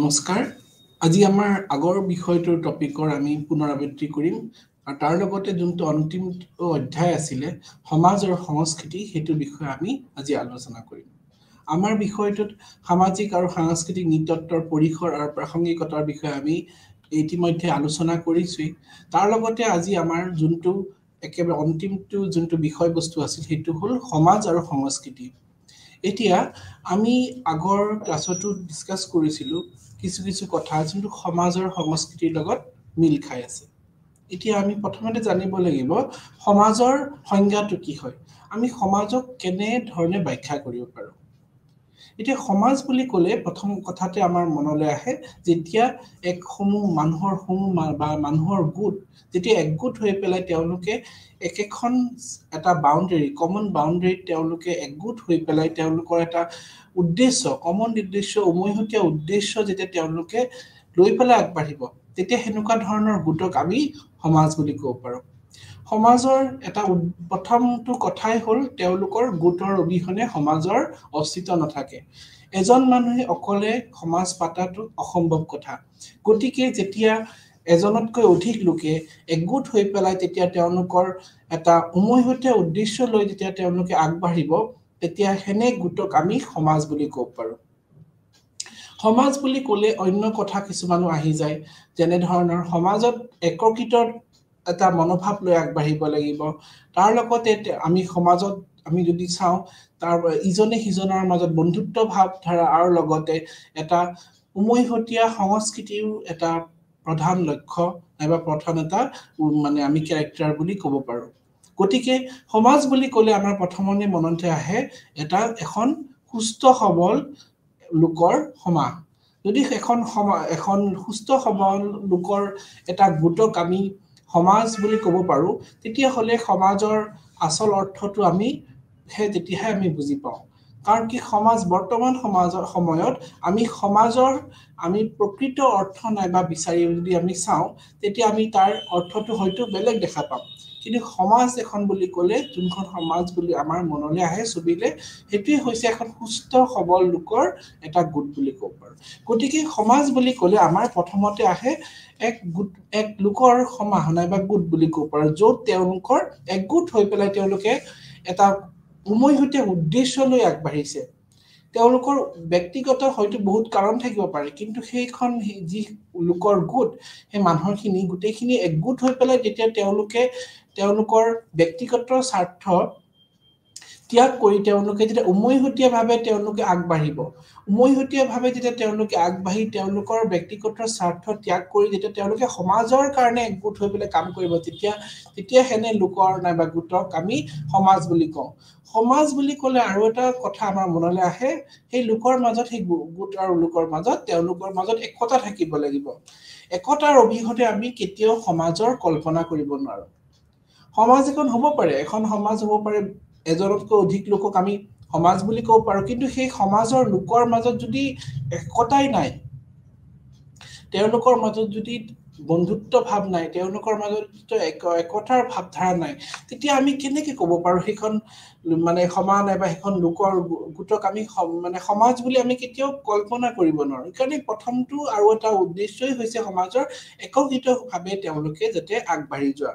নমস্কাৰ আজি আমাৰ আগৰ বিষয়টোৰ টপিকৰ আমি পুনৰাবৃত্তি কৰিম আৰু তাৰ লগতে যোনটো অন্তিম অধ্যায় আছিল সমাজ আৰু সংস্কৃতি হেতু বিষয়ে আমি আজি আলোচনা কৰিম আমাৰ বিষয়টোত সামাজিক আৰু সাংস্কৃতিক নৃতত্বৰ পৰিসৰ আৰু প্ৰাসংগিকতাৰ বিষয়ে আমি ইতিমধ্যে আলোচনা কৰিছো তাৰ লগতে আজি আমাৰ যোনটো একেবাৰে অন্তিমটো যোনটো বিষয়বস্তু আছিল হেতু হল সমাজ আৰু সংস্কৃতি এতিয়া আমি আগৰ ক্লাছতো ডিসকাস কৰিছিলো কিছু কথা যোনটো সমাজ আৰু সংস্কৃতিৰ লগত মিল খাই আছে এতিয়া আমি প্ৰথমতে জানিব লাগিব সমাজৰ সংজ্ঞাটো কি হয় আমি সমাজক কেনে ধৰণে ব্যাখ্যা কৰিব পাৰো এতিয়া সমাজ বুলি ক'লে প্ৰথম কথাতে আমাৰ মনলৈ আহে যেতিয়া এক সমূহ মানুহৰ বা মানুহৰ গোট যেতিয়া একগোট হৈ পেলাই তেওঁলোকে একেখন এটা বাউণ্ডাৰী কমন বাউণ্ডাৰী তেওঁলোকে একগোট হৈ পেলাই তেওঁলোকৰ এটা উদ্দেশ্য কমন উদ্দেশ্য উমৈহতীয়া উদ্দেশ্য যেতিয়া তেওঁলোকে লৈ পেলাই আগবাঢ়িব তেতিয়া হেনেকুৱা ধৰণৰ গোটক আমি সমাজ বুলি ক'ব পাৰো সমাজৰ এটা প্ৰথমটো কথাই হল তেওঁলোকৰ গোটৰ অবিহনে সমাজৰ অস্তিত্ব নাথাকে এজন মানুহে অকলে সমাজ পাতাটো অসম্ভৱ কথা গতিকে যেতিয়া এজনতকৈ অধিক লোকে একগোট হৈ পেলাই তেতিয়া তেওঁলোকৰ এটা উমৈহতীয়া উদ্দেশ্য লৈ যেতিয়া তেওঁলোকে আগবাঢ়িব তেতিয়া হেনে গোটক আমি সমাজ বুলি ক'ব পাৰো সমাজ বুলি ক'লে অন্য কথা কিছুমানো আহি যায় যেনে ধৰণৰ সমাজত একত্ৰিত এটা মনোভাৱ লৈ আগবাঢ়িব লাগিব তাৰ লগতে আমি সমাজত আমি যদি চাও তাৰ ইজনে সিজনৰ মাজত বন্ধুত্ব ভাৱ ধাৰা আৰু লগতে এটা উমৈহতীয়া সংস্কৃতিৰ এটা প্ৰধান লক্ষ্য নাইবা প্ৰধান এটা মানে আমি ক্যাৰেক্টাৰ বুলি ক'ব পাৰো গতিকে সমাজ বুলি ক'লে আমাৰ প্ৰথমতে মনতে আহে এটা এখন সুস্থ সবল লোকৰ সমাজ যদি এখন সুস্থ সবল লোকৰ এটা গোটক আমি সমাজ বুলি ক'ব পাৰো তেতিয়া হলে সমাজৰ আসল অৰ্থটো আমি তেতিয়াহে আমি বুজি পাওঁ কাৰণ কি সমাজ বৰ্তমান সমাজৰ সময়ত আমি সমাজৰ আমি প্ৰকৃত অৰ্থ নাইবা বিচাৰি যদি আমি চাওঁ তেতিয়া আমি তাৰ অৰ্থটো হয়তো বেলেগ দেখা পাম কিন্তু সমাজ এখন বুলি ক'লে যোনখন সমাজ বুলি আমাৰ মনলৈ আহে ছবিলে হেতুই হৈছে এখন সুস্থ সবল লোকৰ এটা গোট বুলি ক'ব পাৰো গতিকে সমাজ বুলি ক'লে আমাৰ প্ৰথমতে আহে এক লোকৰ সমাহ নাইবা গোট বুলি ক'ব পাৰো য'ত তেওঁলোকৰ একগোট হৈ পেলাই তেওঁলোকে এটা উমৈহতীয়া উদ্দেশ্য লৈ আগবাঢ়িছে তেওঁলোকৰ ব্যক্তিগত হয়তো বহুত কাৰণ থাকিব পাৰে কিন্তু সেইখন যি লোকৰ গোট সেই মানুহখিনি গোটেইখিনি একগোট হৈ পেলাই যেতিয়া তেওঁলোকে তেওঁলোকৰ ব্যক্তিগত স্বাৰ্থ ত্যাগ কৰি তেওঁলোকে যেতিয়া উমৈহতীয়াভাৱে তেওঁলোকে আগবাঢ়িব উমৈহতীয়াভাৱে যেতিয়া তেওঁলোকে আগবাঢ়ি তেওঁলোকৰ ব্যক্তিগত স্বাৰ্থ ত্যাগ কৰি যেতিয়া তেওঁলোকে সমাজৰ কাৰণে একগোট হৈ পেলাই কাম কৰিব তেতিয়া হেনে লোকৰ নাইবা গোটক আমি সমাজ বুলি কওঁ সমাজ বুলি ক'লে আৰু এটা কথা আমাৰ মনলৈ আহে সেই লোকৰ মাজত সেই গোট আৰু লোকৰ মাজত তেওঁলোকৰ মাজত একতা থাকিব লাগিব একতাৰ অবিহনে আমি কেতিয়াও সমাজৰ কল্পনা কৰিব নোৱাৰো সমাজ এখন হ'ব পাৰে এখন সমাজ হ'ব পাৰে এজনতকৈ অধিক লোকক আমি সমাজ বুলি ক'ব পাৰো কিন্তু সেই সমাজৰ লোকৰ মাজত যদি একতাই নাই তেওঁলোকৰ মাজত যদি বন্ধুত্ব ভাৱ নাই তেওঁলোকৰ মাজত একতাৰ ভাৱ ধাৰা নাই তেতিয়া আমি কেনেকৈ ক'ব পাৰো সেইখন মানে সমান নাইবা সেইখন লোকৰ গোটক আমি মানে সমাজ বুলি আমি কেতিয়াও কল্পনা কৰিব নোৱাৰো কাৰণ প্ৰথমটো আৰু এটা উদ্দেশ্যই হৈছে সমাজৰ একত্ৰিতভাৱে তেওঁলোকে যাতে আগবাঢ়ি যোৱা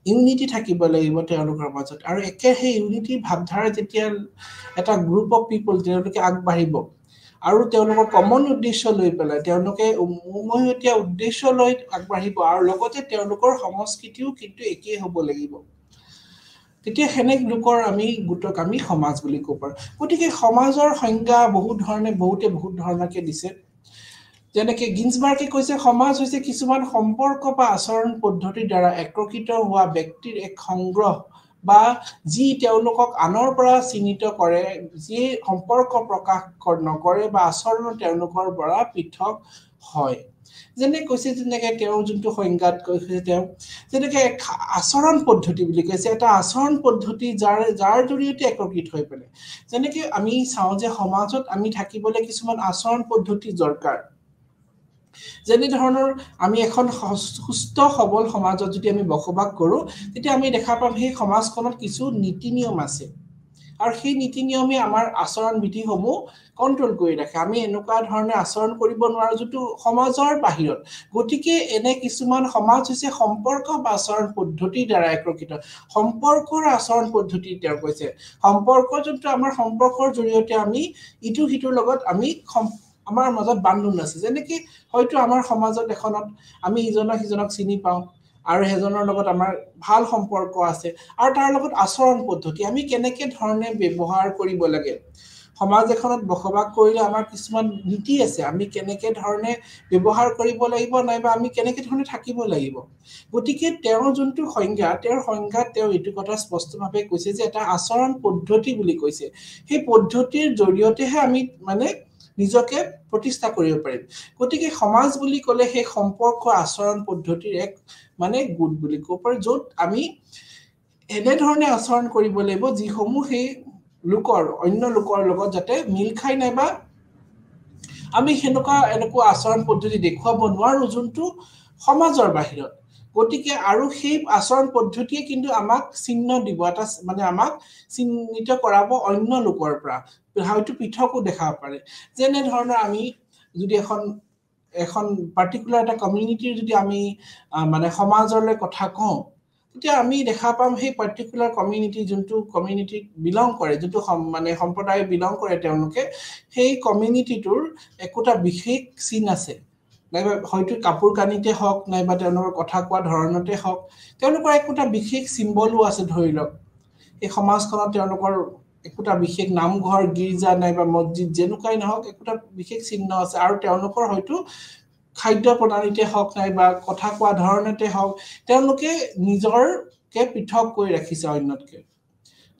ইউনিটি থাকিব লাগিব তেওঁলোকৰ মাজত আৰু একে সেই ইউনিটি ভাৱধাৰা যেতিয়া এটা গ্ৰুপ অফ পিপল তেওঁলোকে আগবাঢ়িব আৰু তেওঁলোকৰ কমন উদ্দেশ্য লৈ পেলাই তেওঁলোকে উমৈহতীয়া উদ্দেশ্য লৈ আগবাঢ়িব আৰু লগতে তেওঁলোকৰ সংস্কৃতিও কিন্তু একেই হ'ব লাগিব তেতিয়া হেনে লোকৰ আমি গোটক আমি সমাজ বুলি ক'ব পাৰো গতিকে সমাজৰ সংজ্ঞা বহুত ধৰণকে দিছে যেনেকে গিন্সবাৰ্গে কৈছে সমাজ হৈছে কিছুমান সম্পৰ্ক বা আচৰণ পদ্ধতিৰ দ্বাৰা একত্ৰিত হোৱা ব্যক্তিৰ এক সংগ্ৰহ বা যি তেওঁলোকক আনৰ পৰা চিহ্নিত কৰে যি সম্পৰ্ক প্ৰকাশ নকৰে বা আচৰণ তেওঁলোকৰ পৰা পৃথক হয় যেনে কৈছে যেনেকে তেওঁ যোনটো সংজ্ঞাত কৈছে তেওঁ যেনেকে আচৰণ পদ্ধতি বুলি কৈছে এটা আচৰণ পদ্ধতি যাৰ জৰিয়তে একত্ৰিত হৈ পেলে যেনেকে আমি চাওঁ যে সমাজত আমি থাকিবলৈ কিছুমান আচৰণ পদ্ধতি দৰকাৰ যেনে ধৰণৰ আমি এখন সুস্থ সবল সমাজত যদি আমি বসবাস কৰো তেতিয়া আমি দেখা পাম সেই সমাজখনত কিছু নীতি নিয়ম আছে আৰু সেই নীতি নিয়মে আমাৰ আচৰণ বিধিসমূহ কন্ট্ৰোল কৰি ৰাখে আমি এনেকুৱা ধৰণে আচৰণ কৰিব নোৱাৰো যেটো সমাজৰ বাহিৰত গতিকে এনে কিছুমান সমাজ হৈছে সম্পৰ্ক বা আচৰণ পদ্ধতিৰ দ্বাৰা একত্ৰিত সম্পৰ্কৰ আচৰণ পদ্ধতি তেওঁ কৈছে সম্পৰ্ক যেটো আমাৰ সম্পৰ্কৰ জৰিয়তে আমি ইটো হিটোৰ লগত আমি আমাৰ মাজত বান্ধোন আছে যেনেকৈ হয়তো আমাৰ সমাজত এখনত আমি ইজনক চিনি পাওঁ আৰু হেজনৰ লগত আমাৰ ভাল সম্পৰ্ক আছে আৰু তাৰ লগত আচৰণ পদ্ধতি আমি কেনেকৈ ধৰণে ব্যৱহাৰ কৰিব লাগে সমাজ এখনত বসবাস কৰিলে আমাৰ কিছুমান নীতি আছে আমি কেনেকৈ ধৰণে ব্যৱহাৰ কৰিব লাগিব নাইবা আমি কেনেকৈ ধৰণে থাকিব লাগিব গতিকে তেওঁ যোনটো সংজ্ঞা তেওঁৰ সংজ্ঞাত তেওঁ এইটো কথা স্পষ্টভাৱে কৈছে যে এটা আচৰণ পদ্ধতি বুলি কৈছে সেই পদ্ধতিৰ জৰিয়তেহে আমি মানে নিজকে প্ৰতিষ্ঠা কৰিব পাৰিম গতিকে সমাজ বুলি ক'লে সেই সম্পৰ্ক আচৰণ পদ্ধতিৰ এক মানে গুড বুলি ক'ব পাৰি য'ত আমি এনে ধৰণে আচৰণ কৰিব লাগিব যিসমূহ সেই লোকৰ অন্য লোকৰ লগত যাতে মিল খাই নাইবা আমি এনেকুৱা আচৰণ পদ্ধতি দেখুৱাব নোৱাৰো যোনটো সমাজৰ বাহিৰত গতিকে আৰু সেই আচৰণ পদ্ধতিয়ে কিন্তু আমাক চিহ্ন দিব এটা মানে আমাক চিহ্নিত কৰাব অন্য লোকৰ পৰা হয়তো পৃথকো দেখাব পাৰে যেনে ধৰণৰ আমি যদি এখন পাৰ্টিকুলাৰ এটা কমিউনিটিৰ যদি আমি মানে সমাজলৈ কথা কওঁ তেতিয়া আমি দেখা পাম সেই পাৰ্টিকুলাৰ কমিউনিটি যোনটো কমিউনিটি বিলং কৰে যোনটো মানে সম্প্ৰদায় বিলং কৰে তেওঁলোকে সেই কমিউনিটিটোৰ একোটা বিশেষ চিন আছে নাইবা হয়তো কাপোৰ কানিতে হওক নাইবা তেওঁলোকৰ কথা কোৱা ধৰণতে হওক তেওঁলোকৰ একোটা বিশেষ সিম্বলো আছে ধৰি লওক এই সমাজখনত তেওঁলোকৰ একোটা বিশেষ নামঘৰ গীৰ্জা নাইবা মছজিদ যেনেকুৱাই নহওক একোটা বিশেষ চিহ্ন আছে আৰু তেওঁলোকৰ হয়তো খাদ্য প্ৰণালীতে হওক নাইবা কথা কোৱা ধৰণতে হওক তেওঁলোকে নিজৰকে পৃথক কৰি ৰাখিছে অন্যতকে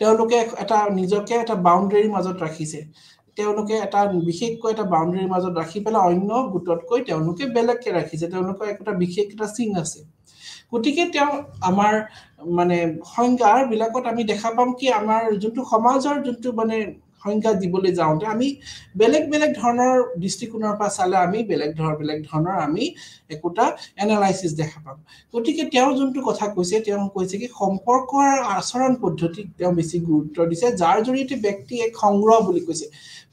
তেওঁলোকে এটা নিজকে এটা বাউণ্ডাৰীৰ মাজত ৰাখিছে তেওঁলোকে এটা বিশেষকৈ এটা বাউণ্ডাৰীৰ মাজত ৰাখি পেলাই অন্য গুটতকৈ তেওঁলোকে বেলেগকে ৰাখিছে তেওঁলোকৰ একটা বিশেষ এটা চিন আছে গতিকে তেওঁ আমাৰ মানে সংজ্ঞাৰ বিলাকত আমি দেখা পাম কি আমাৰ যোনটো সমাজৰ যোনটো মানে সংজ্ঞা দিবলৈ যাওঁতে আমি বেলেগ ধৰণৰ দৃষ্টিকোণৰ পৰা চালে আমি বেলেগ ধৰণৰ আমি একোটা এনালাইসিস দেখা পাম গতিকে তেওঁ যোনটো কথা কৈছে কি সম্পৰ্কৰ আচৰণ পদ্ধতিক তেওঁ বেছি গুৰুত্ব দিছে যাৰ জৰিয়তে ব্যক্তি এক সংগ্ৰহ বুলি কৈছে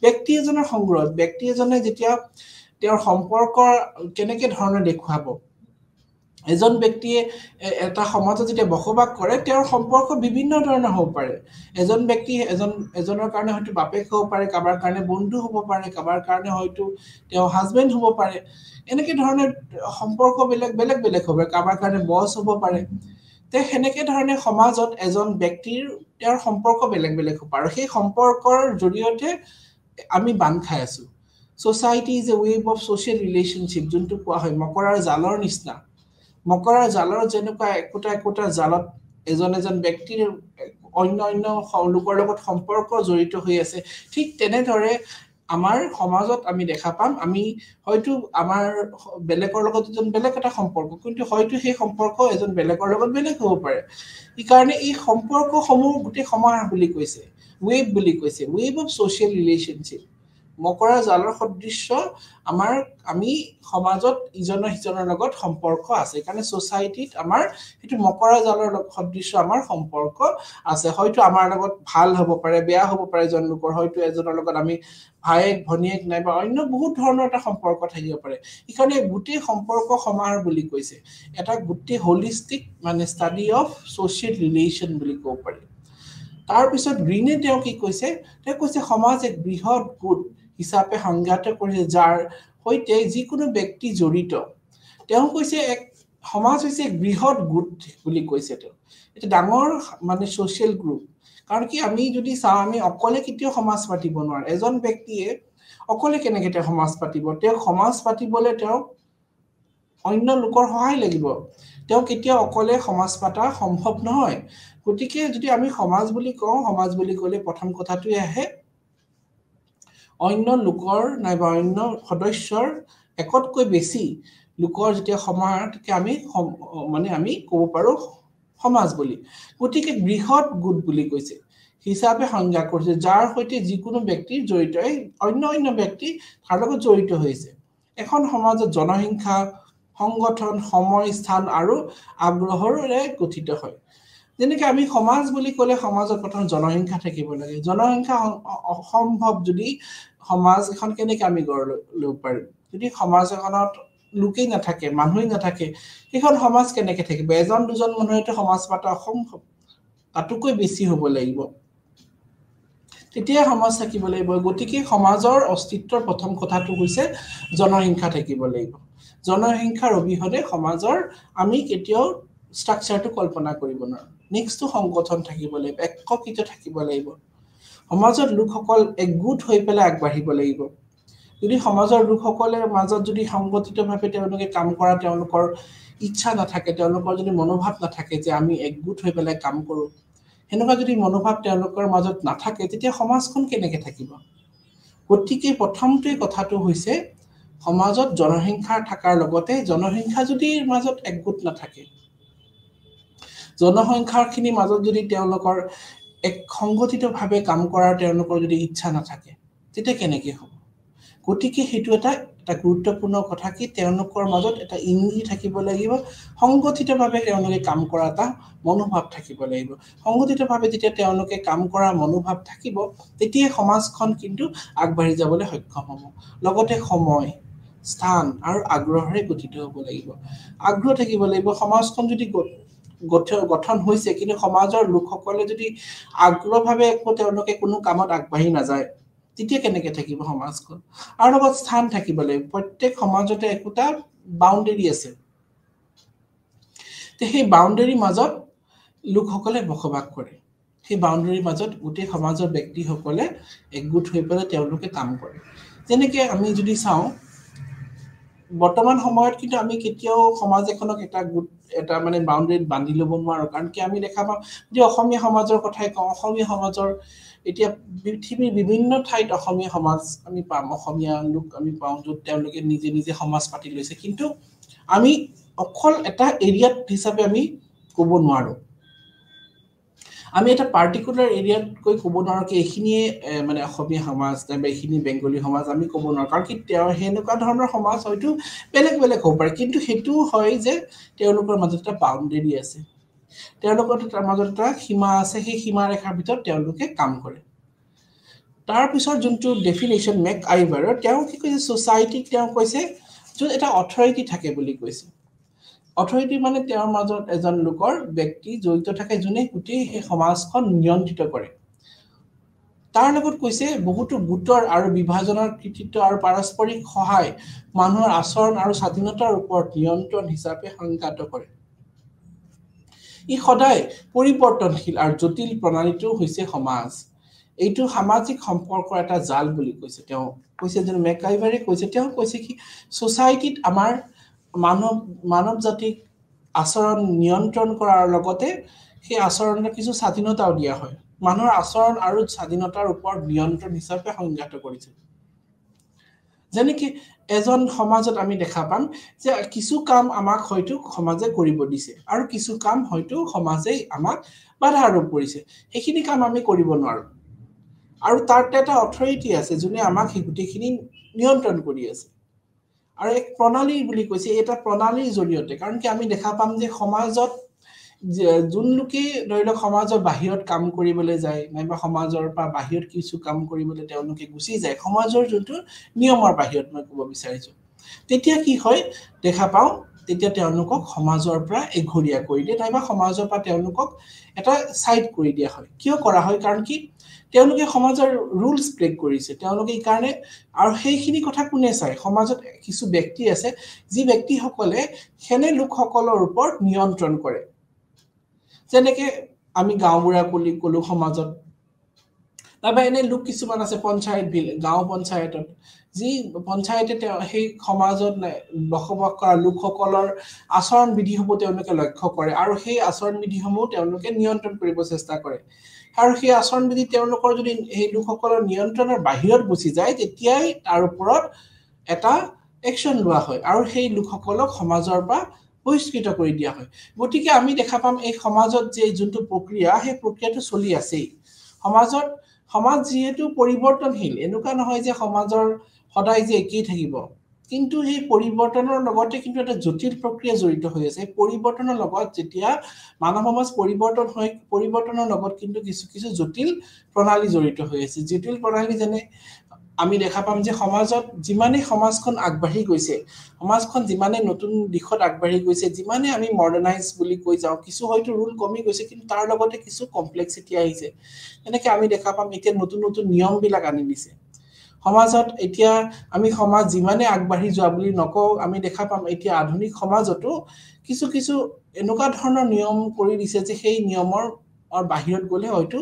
ব্যক্তি এজনৰ সংগ্ৰহ ব্যক্তি এজনে যেতিয়া তেওঁৰ সম্পৰ্ক কেনেকৈ ধৰণে দেখুৱাব এজন ব্যক্তিয়ে এটা সমাজত যেতিয়া বসবাস কৰে তেওঁৰ সম্পৰ্ক বিভিন্ন ধৰণৰ হ'ব পাৰে এজন ব্যক্তি এজনৰ কাৰণে হয়তো বাপেক হ'ব পাৰে কাবাৰ কাৰণে বন্ধু হ'ব পাৰে কাবাৰ কাৰণে হয়তো তেওঁ হাজবেণ্ড হ'ব পাৰে এনেকৈ ধৰণৰ সম্পৰ্ক বেলেগ হ'ব কাবাৰ কাৰণে বছ হ'ব পাৰে তে হেনেকে ধৰণে সমাজত এজন ব্যক্তিৰ তেওঁৰ সম্পৰ্ক বেলেগ হ'ব আৰু সেই সম্পৰ্কৰ জৰিয়তে আমি বান্ধ খাই আছো society is a web of social relationship যোনটো কোৱা হয় মকৰাৰ জালৰ নিচিনা মকৰাৰ জালৰ যেনেকুৱা একোটা জালত এজন ব্যক্তিৰ অন্য লোকৰ লগত সম্পৰ্ক জড়িত হৈ আছে ঠিক তেনেদৰে আমাৰ সমাজত আমি দেখা পাম আমি হয়তো আমাৰ বেলেগৰ লগত এজন বেলেগ এটা সম্পৰ্ক কিন্তু হয়তো সেই সম্পৰ্ক এজন বেলেগৰ লগত বেলেগ হ'ব পাৰে ই কাৰণে এই সম্পৰ্কসমূহ গোটেই সমাজ বুলি কৈছে ওয়েব বুলি কৈছে ওয়েব অফ সোশ্যাল ৰিলেশনশিপ মকৰা জালৰ সদৃশ্য আমি সমাজত ইজনৰ লগত সম্পৰ্ক আছে কাৰণে সোসাইটিত আমাৰ হেতু মকৰা জালৰ সদৃশ্য আমাৰ সম্পৰ্ক আছে হয়তো আমাৰ লগত ভাল হ'ব পাৰে বেয়া হ'ব পাৰে জন লোকৰ হয়তো এজনৰ লগত আমি ভাইক ভনিয়েক নাইবা অন্য বহুত ধৰণৰ এটা সম্পৰ্ক থাকিব পাৰে ইখানে গোটেই সম্পৰ্ক সমাৰ বুলি কৈছে এটা গোটেই হোলিষ্টিক মানে ষ্টাডি অফ সোশ্যাল ৰিলেশন বুলি ক'ব পাৰি তাৰ পিছত গ্ৰীনে তেওঁ কি কৈছে সমাজ এক বৃহৎ গোট হিচাপে সংজ্ঞাত কৰিছে যাৰ হৈতে যিকোনো ব্যক্তি জড়িত তেওঁ কৈছে এক সমাজ হৈছে এক বৃহৎ গোট বুলি কৈছে তেওঁ এটা ডাঙৰ মানে সোশ্যাল গ্ৰুপ কাৰণ কি আমি যদি চাও আমি অকলে কেতিয়াও সমাজ পাতিব নোৱাৰো এজন ব্যক্তিয়ে অকলে কেনেকৈ তেওঁ সমাজ পাতিব তেওঁ সমাজ পাতিবলে তেওঁ অন্য লোকৰ সহায় লাগিব তেওঁ কেতিয়াও অকলে সমাজ পাতা সম্ভৱ নহয় গতিকে যদি আমি সমাজ বুলি কওঁ সমাজ বুলি ক'লে প্ৰথম কথাটোই আহে অন্য লোকৰ নাইবা অন্য সদস্যৰ একতকৈ বেছি লোকৰ যেতিয়া সমাজকে আমি ক'ব পাৰো সমাজ বুলি গতিকে বৃহৎ গোট বুলি কৈছে হিচাপে সংজ্ঞা কৰিছে যাৰ হৈতে যিকোনো ব্যক্তিৰ জড়িত অন্য ব্যক্তি তাৰ লগত জড়িত হৈছে এখন সমাজত জনসংখ্যা সংগঠন সময় স্থান আৰু আগ্ৰহৰে গঠিত হয় যেনেকৈ আমি সমাজ বুলি ক'লে সমাজত প্ৰথম জনসংখ্যা থাকিব লাগে জনসংখ্যা অসম্ভৱ যদি সমাজ এখন কেনেকৈ আমি গঢ় ল'ব পাৰিম যদি সমাজ এখনত লোকেই নাথাকে মানুহেই নাথাকে সেইখন সমাজ কেনেকৈ থাকিব এজন দুজন মানুহেতো সমাজ পাতা অসম্ভৱ তাতোকৈ বেছি হ'ব লাগিব তেতিয়া সমাজ থাকিব লাগিব গতিকে সমাজৰ অস্তিত্বৰ প্ৰথম কথাটো হৈছে জনসংখ্যা থাকিব লাগিব জনসংখ্যাৰ অবিহনে সমাজৰ আমি কেতিয়াও ষ্ট্ৰাকচাৰটো কল্পনা কৰিব নোৱাৰো নেক্সটটো সংগঠন থাকিব লাগিব একত্ৰিত থাকিব লাগিব সমাজৰ লোকসকল একগোট হৈ পেলাই আগবাঢ়িব লাগিব যদি সমাজৰ লোকসকলৰ মাজত যদি সংগঠিতভাৱে তেওঁলোকে কাম কৰা তেওঁলোকৰ ইচ্ছা নাথাকে তেওঁলোকৰ যদি মনোভাৱ নাথাকে যে আমি একগোট হৈ পেলাই কাম কৰো হেনেকুৱা যদি মনোভাৱ তেওঁলোকৰ মাজত নাথাকে তেতিয়া সমাজখন কেনেকৈ থাকিব গতিকে প্ৰথমটোই কথাটো হৈছে সমাজত জনসংখ্যা থাকাৰ লগতে জনসংখ্যা যদি মাজত একগোট নাথাকে জনসংখ্যাৰখিনি মাজত যদি তেওঁলোকৰ এক সংগঠিতভাৱে কাম কৰাৰ তেওঁলোকৰ যদি ইচ্ছা নাথাকে তেতিয়া কেনেকৈ হ'ব গতিকে হেতু এটা গুৰুত্বপূৰ্ণ কথা কি তেওঁলোকৰ মাজত এটা ইংগিত থাকিব লাগিব সংগঠিতভাৱে তেওঁলোকে কাম কৰা এটা মনোভাৱ থাকিব লাগিব সংগঠিতভাৱে যেতিয়া তেওঁলোকে কাম কৰা মনোভাৱ থাকিব তেতিয়া সমাজখন কিন্তু আগবাঢ়ি যাবলৈ সক্ষম হ'ব লগতে সময় স্থান আৰু আগ্ৰহৰে গঠিত হ'ব লাগিব আগ্ৰহ থাকিব লাগিব সমাজখন যদি গঠন হৈছে কিন্তু সমাজৰ লোকসকলে যদি আগ্ৰহভাৱে তেওঁলোকে কোনো কামত আগবাঢ়ি নাযায় তেতিয়া কেনেকৈ থাকিব সমাজখন আৰু লগত স্থান থাকিব লাগিব প্ৰত্যেক সমাজতে একোটা বাউণ্ডেৰী আছে তে সেই বাউণ্ডেৰীৰ মাজত লোকসকলে বসবাস কৰে সেই বাউণ্ডেৰীৰ মাজত গোটেই সমাজৰ ব্যক্তিসকলে একগোট হৈ পেলাই তেওঁলোকে কাম কৰে যেনেকৈ আমি যদি চাওঁ বৰ্তমান সময়ত কিন্তু আমি কেতিয়াও সমাজ এখনক এটা মানে বাউণ্ডেৰীত বান্ধি ল'ব নোৱাৰো কাৰণ কি আমি দেখা পাওঁ যে অসমীয়া সমাজৰ কথাই কওঁ অসমীয়া সমাজৰ এতিয়া পৃথিৱীৰ বিভিন্ন ঠাইত অসমীয়া সমাজ আমি পাম অসমীয়া লোক আমি পাওঁ য'ত তেওঁলোকে নিজে নিজে সমাজ পাতি লৈছে কিন্তু আমি অকল এটা এৰিয়াত হিচাপে আমি ক'ব নোৱাৰো আমি এটা পাৰ্টিকুলাৰ এৰিয়াত কৈ ক'ব নোৱাৰো কি এইখিনিয়ে মানে অসমীয়া সমাজ বা এইখিনি বেংগলী সমাজ আমি ক'ব নোৱাৰো কাৰণ কি হেনেকুৱা ধৰণৰ সমাজ হয়তো বেলেগ বেলেগ হ'ব পাৰে কিন্তু হেতু হয় যে তেওঁলোকৰ মাজত এটা বাউণ্ডেৰী আছে তেওঁলোকৰ মাজত এটা সীমা আছে সেই সীমা ৰেখাৰ ভিতৰত তেওঁলোকে কাম কৰে তাৰ পিছত যোনটো ডেফিনেশ্যন মেক আইভাৰৰ তেওঁ কি কৈছে সোসাইটি তেওঁ কৈছে য'ত এটা অথৰিটি থাকে বুলি কৈছে অথৰিটি মানে তেওঁৰ মাজত এজন লোকৰ ব্যক্তি জড়িত থাকে যোনে গোটেই সেই সমাজখন নিয়ন্ত্ৰিত কৰে তাৰ লগত কৈছে বহুতো গোটৰ আৰু বিভাজনৰ কৃতিত্ব আৰু পাৰস্পৰিক সহায় মানুহৰ আচৰণ আৰু স্বাধীনতাৰ ওপৰত নিয়ন্ত্ৰণ হিচাপে সংজ্ঞাত কৰে ই সদায় পৰিৱৰ্তনশীল আৰু জটিল প্ৰণালীটো হৈছে সমাজ এইটো সামাজিক সম্পৰ্কৰ এটা জাল বুলি কৈছে তেওঁ কৈছে যে মেকাইভাৰে কৈছে তেওঁ কৈছে কি সোসাইটিত আমাৰ মানৱ জাতিক আচৰণ নিয়ন্ত্ৰণ কৰাৰ লগতে সেই আচৰণৰ কিছু স্বাধীনতাও দিয়া হয় মানুহৰ আচৰণ আৰু স্বাধীনতাৰ ওপৰত নিয়ন্ত্ৰণ হিচাপে সংজ্ঞাত কৰিছে যেনেকৈ এজন সমাজত আমি দেখা পাম যে কিছু কাম আমাক হয়তো সমাজে কৰিব দিছে আৰু কিছু কাম হয়তো সমাজে আমাক বাধা আৰোপ কৰিছে সেইখিনি কাম আমি কৰিব নোৱাৰো আৰু তাৰ এটা অথৰিটি আছে যোনে আমাক সেই গোটেইখিনি নিয়ন্ত্ৰণ কৰি আছে আৰু এক প্ৰণালী বুলি কৈছে এটা প্ৰণালীৰ জৰিয়তে কাৰণ কি আমি দেখা পাম যে সমাজত যোন লোকে ধৰি লওক সমাজৰ বাহিৰত কাম কৰিবলৈ যায় নাইবা সমাজৰ পৰা বাহিৰত কিছু কাম কৰিবলৈ তেওঁলোকে গুচি যায় সমাজৰ যোনটো নিয়মৰ বাহিৰত মই ক'ব বিচাৰিছো তেতিয়া কি হয় দেখা পাওঁ তেতিয়া তেওঁলোকক সমাজৰ পৰা এঘৰীয়া কৰি দিয়ে নাইবা সমাজৰ পৰা তেওঁলোকক এটা সাইড কৰি দিয়া হয় কিয় কৰা হয় কাৰণ কি তেওঁলোকে সমাজৰ ৰুলছ ব্ৰেক কৰিছে তেওঁলোকে এই কাৰণে আৰু সেইখিনি কথা কোনে চাই সমাজত কিছু ব্যক্তি আছে যি ব্যক্তিসকলে হেনে লোকসকলৰ ওপৰত নিয়ন্ত্ৰণ কৰে যেনেকৈ আমি গাঁওবুঢ়া বুলি ক'লো সমাজত নাইবা এনে লোক কিছুমান আছে পঞ্চায়ত গাঁও পঞ্চায়তত যি পঞ্চায়তে সেই সমাজত বসবাস কৰা লোকসকলৰ আচৰণ বিধিসমূহ তেওঁলোকে লক্ষ্য কৰে আৰু সেই আচৰণ বিধিসমূহ তেওঁলোকে নিয়ন্ত্ৰণ কৰিব চেষ্টা কৰে আৰু সেই আচৰণ বিধি তেওঁলোকৰ যদি সেই লোকসকলৰ নিয়ন্ত্ৰণৰ বাহিৰত গুচি যায় তেতিয়াই তাৰ ওপৰত এটা একচন লোৱা হয় আৰু সেই লোকসকলক সমাজৰ পৰা বহিষ্কৃত কৰি দিয়া হয় গতিকে আমি দেখা পাম এই সমাজত যে যোনটো প্ৰক্ৰিয়া সেই প্ৰক্ৰিয়াটো চলি আছেই সমাজ যেহেতু পৰিৱৰ্তনশীল এনেকুৱা নহয় যে সমাজৰ সদায় যে একেই থাকিব কিন্তু সেই পৰিৱৰ্তনৰ লগতে কিন্তু এটা জটিল প্ৰক্ৰিয়া জড়িত হৈ আছে। এই পৰিৱৰ্তনৰ লগত যেতিয়া মানৱ সমাজ পৰিৱৰ্তন হয়, পৰিৱৰ্তনৰ লগত কিন্তু কিছু কিছু জটিল প্ৰণালী জড়িত হৈ আছে। জটিল প্ৰণালী যেনে আমি দেখা পাম যে সমাজত যিমানেই সমাজখন আগবাঢ়ি গৈছে, সমাজখন যিমানে নতুন দিশত আগবাঢ়ি গৈছে, যিমানে আমি মডাৰ্নাইজ বুলি কৈ যাওঁ, কিছু হয়তো ৰুল কমি গৈছে, কিন্তু তাৰ লগতে কিছু কমপ্লেক্সিটি আহিছে। এনেকে আমি দেখা পাম এতিয়া নতুন নতুন নিয়মবিলাক আনি দিছে সমাজত। এতিয়া আমি সমাজ যিমানে আগবাঢ়ি যোৱা বুলি নকওঁ, আমি দেখা পাম এতিয়া আধুনিক সমাজতো কিছু কিছু এনেকুৱা ধৰণৰ নিয়ম কৰি দিছে যে সেই নিয়মৰ বাহিৰত গ'লে হয়তো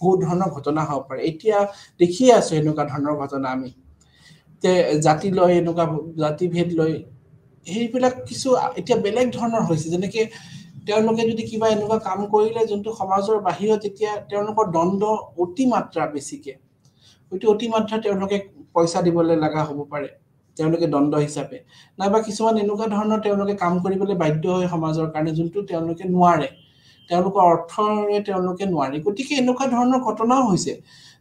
বহুত ধৰণৰ ঘটনা হ'ব পাৰে। এতিয়া দেখিয়ে আছো এনেকুৱা ধৰণৰ ঘটনা আমি যে জাতি লৈ এনেকুৱা জাতি ভেদ লৈ সেইবিলাক কিছু এতিয়া বেলেগ ধৰণৰ হৈছে। যেনেকে তেওঁলোকে যদি কিবা এনেকুৱা কাম কৰিলে যোনটো সমাজৰ বাহিৰত এতিয়া তেওঁলোকৰ দণ্ড অতিমাত্ৰা বেছিকে, হয়তো অতিমাত্ৰা তেওঁলোকে পইচা দিবলৈ লগা হ'ব পাৰে তেওঁলোকে দণ্ড হিচাপে, নাইবা কিছুমান এনেকুৱা ধৰণৰ তেওঁলোকে কাম কৰিবলৈ বাধ্য হয় সমাজৰ কাৰণে যোনটো তেওঁলোকে নোৱাৰে, তেওঁলোকৰ অৰ্থৰে তেওঁলোকে নোৱাৰে। গতিকে এনেকুৱা ধৰণৰ ঘটনাও হৈছে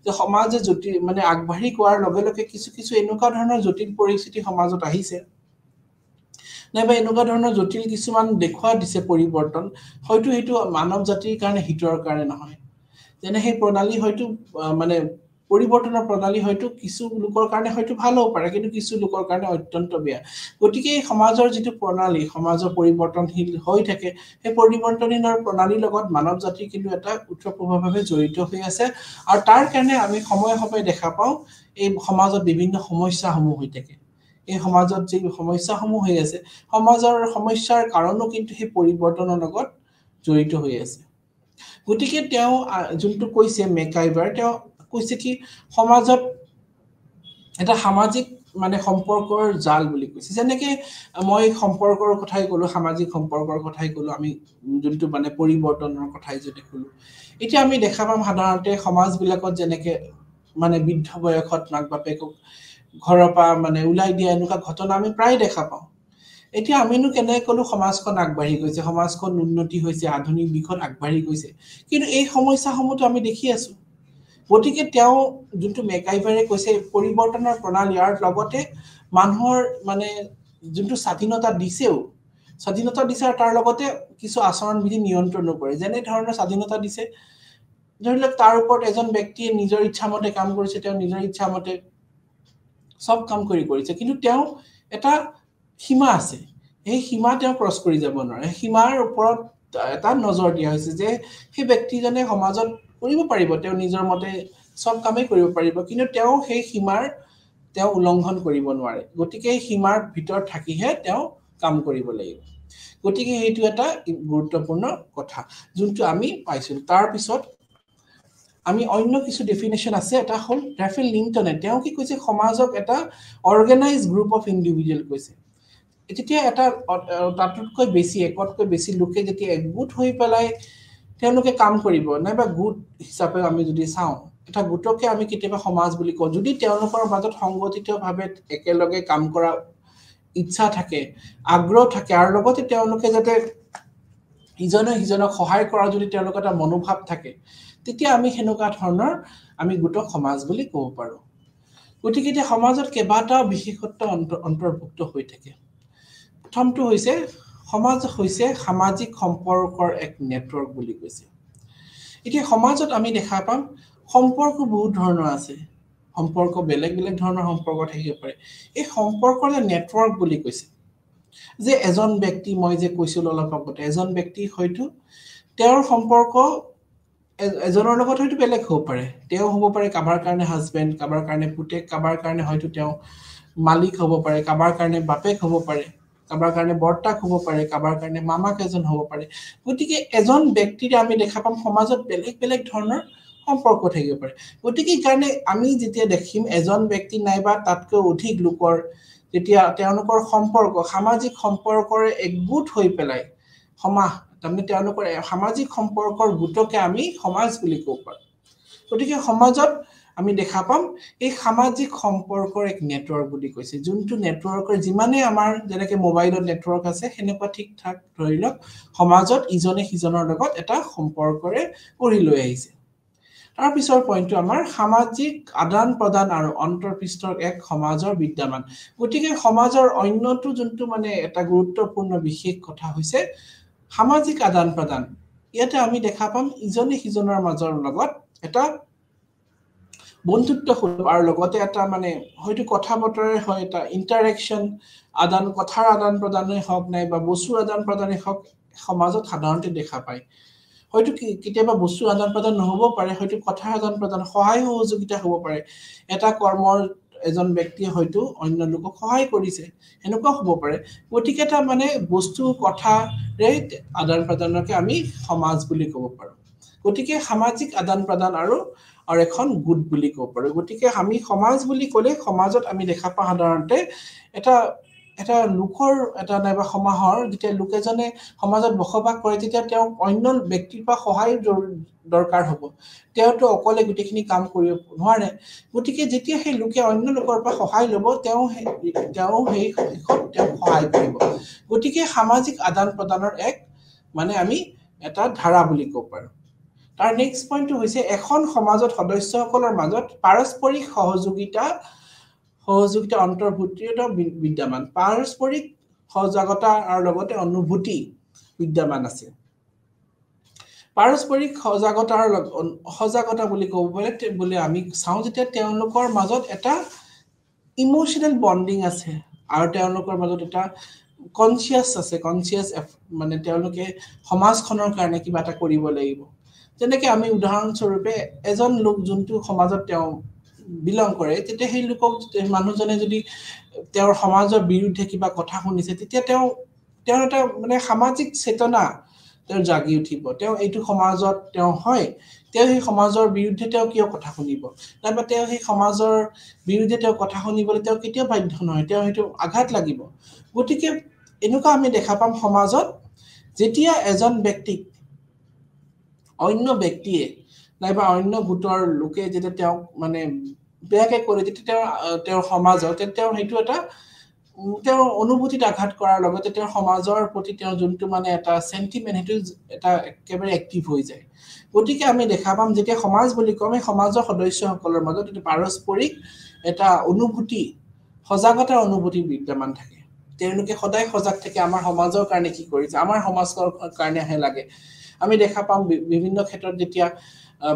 যে সমাজে জটিল মানে আগবাঢ়ি কোৱাৰ লগে লগে কিছু কিছু এনেকুৱা ধৰণৰ জটিল পৰিস্থিতি সমাজত আহিছে, নাইবা এনেকুৱা ধৰণৰ জটিল কিছুমান দেখুওৱা দিছে পৰিৱৰ্তন, হয়তো সেইটো মানৱ জাতিৰ কাৰণে হিতৰ কাৰণে নহয়। যেনে সেই প্ৰণালী হয়তো মানে পৰিৱৰ্তনৰ প্ৰণালী হয়তো কিছু লোকৰ কাৰণে হয়তো ভাল হ'ব পাৰে, কিন্তু কিছু লোকৰ কাৰণে অত্যন্ত বেয়া। গতিকে এই সমাজৰ যিটো প্ৰণালী, সমাজৰ পৰিৱৰ্তনশীল হৈ থাকে, সেই পৰিৱৰ্তনশীল প্ৰণালীৰ লগত মানৱ জাতিৰ কিন্তু এটা ওতঃপ্ৰোতভাৱে জড়িত হৈ আছে। আৰু তাৰ কাৰণে আমি সময়ে সময়ে দেখা পাওঁ এই সমাজত বিভিন্ন সমস্যাসমূহ হৈ থাকে। এই সমাজত যি সমস্যাসমূহ হৈ আছে, সমাজৰ সমস্যাৰ কাৰণো কিন্তু সেই পৰিৱৰ্তনৰ লগত জড়িত হৈ আছে। গতিকে তেওঁ যোনটো কৈছে মেকাইভাৰ, তেওঁ কৈছে কি সমাজত এটা সামাজিক মানে সম্পৰ্কৰ জাল বুলি কৈছে। যেনেকে মই সম্পৰ্কৰ কথাই ক'লো, সামাজিক সম্পৰ্কৰ কথাই ক'লো, আমি যোনটো মানে পৰিৱৰ্তনৰ কথাই যদি ক'লো, এতিয়া আমি দেখা পাম সাধাৰণতে সমাজবিলাকত যেনেকে মানে বৃদ্ধ বয়সত মাক বাপেকক ঘৰৰ পৰা মানে ওলাই দিয়া এনেকুৱা ঘটনা আমি প্ৰায় দেখা পাওঁ। এতিয়া আমিনো কেনেকৈ ক'লো সমাজখন আগবাঢ়ি গৈছে, সমাজখন উন্নতি হৈছে, আধুনিক দিশত আগবাঢ়ি গৈছে, কিন্তু এই সমস্যাসমূহতো আমি দেখি আছো। গতিকে তেওঁ যোনটো মেকাইভাৰে কৈছে পৰিৱৰ্তনৰ প্ৰণালী আৰু লগতে মানুহৰ মানে যোনটো স্বাধীনতা দিছেও, স্বাধীনতা দিছে আৰু তাৰ লগতে কিছু আচৰণ বিধি নিয়ন্ত্ৰণো কৰে। যেনে ধৰণৰ স্বাধীনতা দিছে, ধৰি লওক তাৰ ওপৰত এজন ব্যক্তিয়ে নিজৰ ইচ্ছামতে কাম কৰিছে, তেওঁ নিজৰ ইচ্ছামতে সব কাম কৰিছে, কিন্তু তেওঁ এটা সীমা আছে, সেই সীমা তেওঁ ক্ৰছ কৰি যাব নোৱাৰে। সীমাৰ ওপৰত এটা নজৰ দিয়া হৈছে যে সেই ব্যক্তিজনে সমাজত কৰিব পাৰিব, তেওঁ নিজৰ মতে সব কামেই কৰিব পাৰিব, কিন্তু তেওঁ সেই সীমাৰ তেওঁ উলংঘন কৰিব নোৱাৰে। গতিকে এই সীমাৰ ভিতৰত থাকিহে তেওঁ কাম কৰিব লাগিব। গতিকে সেইটো এটা গুৰুত্বপূৰ্ণ কথা যোনটো আমি পাইছো। তাৰ পিছত আমি অন্য কিছু ডেফিনেশ্যন আছে। এটা হ'ল ৰাফেল লিংটনে, তেওঁ কি কৈছে সমাজক এটা অৰ্গেনাইজ গ্ৰুপ অফ ইণ্ডিভিজুৱেল কৈছে। যেতিয়া এটা তাতোতকৈ বেছি, একতকৈ বেছি লোকে যেতিয়া একগোট হৈ পেলাই তেওঁলোকে কাম কৰিব, নাইবা গোট হিচাপে আমি যদি চাওঁ, এটা গোটকে আমি কেতিয়াবা সমাজ বুলি কওঁ, যদি তেওঁলোকৰ মাজত সংগঠিতভাৱে একেলগে কাম কৰা ইচ্ছা থাকে, আগ্ৰহ থাকে, আৰু লগতে তেওঁলোকে যাতে ইজনে সিজনক সহায় কৰাৰ যদি তেওঁলোকৰ এটা মনোভাৱ থাকে, তেতিয়া আমি সেনেকুৱা ধৰণৰ আমি গোটক সমাজ বুলি ক'ব পাৰো। গতিকে এতিয়া সমাজত কেইবাটাও বিশেষত্ব অন্তৰ্ভুক্ত হৈ থাকে। প্ৰথমটো হৈছে সমাজ হৈছে সামাজিক সম্পৰ্কৰ এক নেটৱৰ্ক বুলি কৈছে। এতিয়া সমাজত আমি দেখা পাম সম্পৰ্ক বহুত ধৰণৰ আছে, সম্পৰ্ক বেলেগ বেলেগ ধৰণৰ সম্পৰ্ক থাকিব পাৰে। এই সম্পৰ্কৰ যে নেটৱৰ্ক বুলি কৈছে, যে এজন ব্যক্তি, মই যে কৈছিলো অলপ আগতে, এজন ব্যক্তি হয়তো তেওঁৰ সম্পৰ্ক এজনৰ লগত হয়তো বেলেগ হ'ব পাৰে। তেওঁ হ'ব পাৰে কাবাৰ কাৰণে হাজবেণ্ড, কাবাৰ কাৰণে পুতেক, কাবাৰ কাৰণে হয়তো তেওঁ মালিক হ'ব পাৰে, কাবাৰ কাৰণে বাপেক হ'ব পাৰে, কাবাৰ কাৰণে বৰ্তাক হ'ব পাৰে, কাবাৰ কাৰণে মামাক এজন হ'ব পাৰে। গতিকে এজন ব্যক্তিৰে আমি দেখা পাম সমাজত বেলেগ বেলেগ ধৰণৰ সম্পৰ্ক থাকিব পাৰে। গতিকে কাৰণে আমি যেতিয়া দেখিম এজন ব্যক্তি নাইবা তাতকৈ অধিক লোকৰ যেতিয়া তেওঁলোকৰ সম্পৰ্ক সামাজিক সম্পৰ্কৰে একগোট হৈ পেলাই তাৰমানে তেওঁলোকৰ সামাজিক সম্পৰ্কৰ গোটকে আমি সমাজ বুলি ক'ব পাৰো। গতিকে সমাজত আমি দেখা পাম এই সামাজিক সম্পৰ্কৰ এক নেটৱৰ্ক বুলি কৈছে, যোনটো নেটৱৰ্কৰ যিমানে আমাৰ যেনেকে মোবাইলত নেটৱৰ্ক আছে, সেনেকুৱা ঠিক ঠাক ধৰি লওক সমাজত ইজনে সিজনৰ লগত এটা সম্পৰ্কৰে গঢ়ি লৈ আহিছে। তাৰ পিছৰ পইণ্টটো আমাৰ সামাজিক আদান প্ৰদান আৰু অন্তৰ্পৃষ্ঠৰ এক সমাজৰ বিদ্যমান গতিকে সমাজৰ অন্যটো যোনটো মানে এটা গুৰুত্বপূৰ্ণ বিশেষ কথা হৈছে সামাজিক আদান প্ৰদান ইয়াতে আমি দেখা পাম ইজনে সিজনৰ মাজৰ লগত এটা বন্ধুত্ব আৰু লগতে এটা মানে হয়তো কথা বতৰাই হয় এটা ইন্টাৰেকশন কথাৰ আদান প্ৰদানেই হওক নাই বা বস্তুৰ আদান প্ৰদানেই হওক সমাজত সাধাৰণতে দেখা পায় হয়তো কেতিয়াবা বস্তু আদান প্ৰদান নহব পাৰে হয়তো কথাৰ আদান প্ৰদান সহায় সহযোগিতা হ'ব পাৰে এটা কৰ্মৰ এজন ব্যক্তিয়ে হয়তো অন্য লোকক সহায় কৰিছে এনেকুৱা হ'ব পাৰে গতিকে এটা মানে বস্তু কথাৰে আদান প্ৰদানকে আমি সমাজ বুলি ক'ব পাৰো গতিকে সামাজিক আদান প্ৰদান আৰু এখন গোট বুলি ক'ব পাৰো গতিকে আমি সমাজ বুলি ক'লে সমাজত আমি দেখা পাওঁ সাধাৰণতে এটা লোকৰ এটা নাইবা সমাহৰ যেতিয়া লোকেজনে সমাজত বসবাস কৰে তেতিয়া তেওঁ অন্য ব্যক্তিৰ পৰা সহায় দৰকাৰ হ'ব তেওঁতো অকলে গোটেইখিনি কাম কৰিব নোৱাৰে গতিকে যেতিয়া সেই লোকে অন্য লোকৰ পৰা সহায় ল'ব তেওঁ সেই সহায় কৰিব গতিকে সামাজিক আদান প্ৰদানৰ এক মানে আমি এটা ধাৰা বুলি ক'ব পাৰো তাৰ নেক্সট পইণ্টটো হৈছে এখন সমাজত সদস্যসকলৰ মাজত পাৰস্পৰিক সহযোগিতা অন্তৰ্ভুক্তিৰ বিদ্যমান পাৰস্পৰিক সজাগতা আৰু লগতে অনুভূতি বিদ্যমান আছে পাৰস্পৰিক সজাগতা বুলি ক'ব বুলি আমি চাওঁ যেতিয়া তেওঁলোকৰ মাজত এটা ইমোশনাল বন্ডিং আছে আৰু তেওঁলোকৰ মাজত এটা কনচিয়াছ মানে তেওঁলোকে সমাজখনৰ কাৰণে কিবা এটা কৰিব লাগিব যেনেকৈ আমি উদাহৰণস্বৰূপে এজন লোক যোনটো সমাজত তেওঁ বিলং কৰে তেতিয়া সেই লোকক মানুহজনে যদি তেওঁৰ সমাজৰ বিৰুদ্ধে কিবা কথা শুনিছে তেতিয়া তেওঁ এটা মানে সামাজিক চেতনা তেওঁ জাগি উঠিব তেওঁ এইটো সমাজত তেওঁ হয় তেওঁ সেই সমাজৰ বিৰুদ্ধে তেওঁ কিয় কথা শুনিব নাইবা তেওঁ সেই সমাজৰ বিৰুদ্ধে তেওঁ কথা শুনিবলৈ তেওঁ কেতিয়াও বাধ্য নহয় তেওঁ সেইটো আঘাত লাগিব গতিকে এনেকুৱা আমি দেখা পাম সমাজত যেতিয়া এজন ব্যক্তিক অন্য ব্যক্তিয়ে নাইবা অন্য গোটৰ লোকে যেতিয়া তেওঁক মানে বেয়াকে কৰে যেতিয়া তেওঁৰ সমাজত তেওঁ সেইটো এটা তেওঁৰ অনুভূতিত আঘাত কৰাৰ লগতে তেওঁৰ সমাজৰ প্ৰতি তেওঁ যোনটো মানে এটা সেন্টিমেন্ট সেইটো এটা একেবাৰে এক্টিভ হৈ যায় গতিকে আমি দেখা পাম যেতিয়া সমাজ বুলি কম এই সমাজৰ সদস্যসকলৰ মাজত এটা পাৰস্পৰিক এটা অনুভূতি সজাগতাৰ অনুভূতি বিদ্যমান থাকে তেওঁলোকে সদায় সজাগ থাকে আমাৰ সমাজৰ কাৰণে কি কৰিছে আমাৰ সমাজৰ কাৰণেহে লাগে আমি দেখা পাম বিভিন্ন ক্ষেত্ৰত যেতিয়া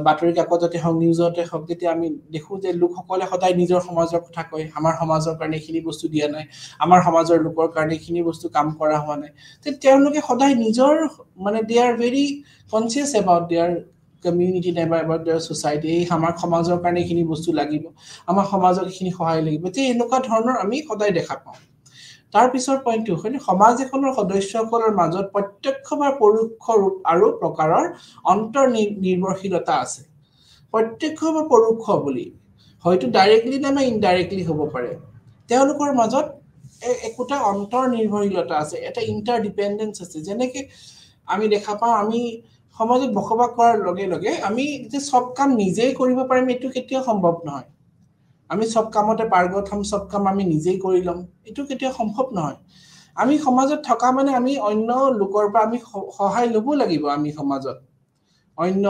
বাতৰি কাকততে হওক নিউজতে হওক তেতিয়া আমি দেখো যে লোকসকলে সদায় নিজৰ সমাজৰ কথা কয় আমাৰ সমাজৰ কাৰণে এইখিনি বস্তু দিয়া নাই আমাৰ সমাজৰ লোকৰ কাৰণে এইখিনি বস্তু কাম কৰা হোৱা নাই তে তেওঁলোকে সদায় নিজৰ মানে they are very conscious about their community নাইবা এবাউট দেয়াৰ সোচাইটি আমাৰ সমাজৰ কাৰণে এইখিনি বস্তু লাগিব আমাৰ সমাজক এইখিনি সহায় লাগিব যে এনেকুৱা ধৰণৰ আমি সদায় দেখা পাওঁ তাৰ পিছৰ পইণ্টটো হ'ল সমাজ এখনৰ সদস্যসকলৰ মাজত প্ৰত্যক্ষ বা পৰোক্ষ ৰূপ আৰু প্ৰকাৰৰ অন্তৰ্নিৰ্ভৰশীলতা আছে প্ৰত্যক্ষ বা পৰোক্ষ বুলি হয়তো ডাইৰেক্টলি নাইবা ইনডাইৰেক্টলি হ'ব পাৰে তেওঁলোকৰ মাজত একোটা অন্তৰ্নিৰ্ভৰশীলতা আছে এটা ইণ্টাৰডিপেণ্ডেন্স আছে যেনেকৈ আমি দেখা পাওঁ আমি সমাজত বসবাস কৰাৰ লগে লগে আমি যে সব কাম নিজেই কৰিব পাৰিম এইটো কেতিয়াও সম্ভৱ নহয় আমি সব কামতে পাৰ্গত হম সব কাম আমি নিজেই কৰি লম এইটো কেতিয়াও সম্ভৱ নহয় আমি সমাজত থকা মানে আমি অন্য লোকৰ পৰা আমি সহায় ল'ব লাগিব আমি সমাজত অন্য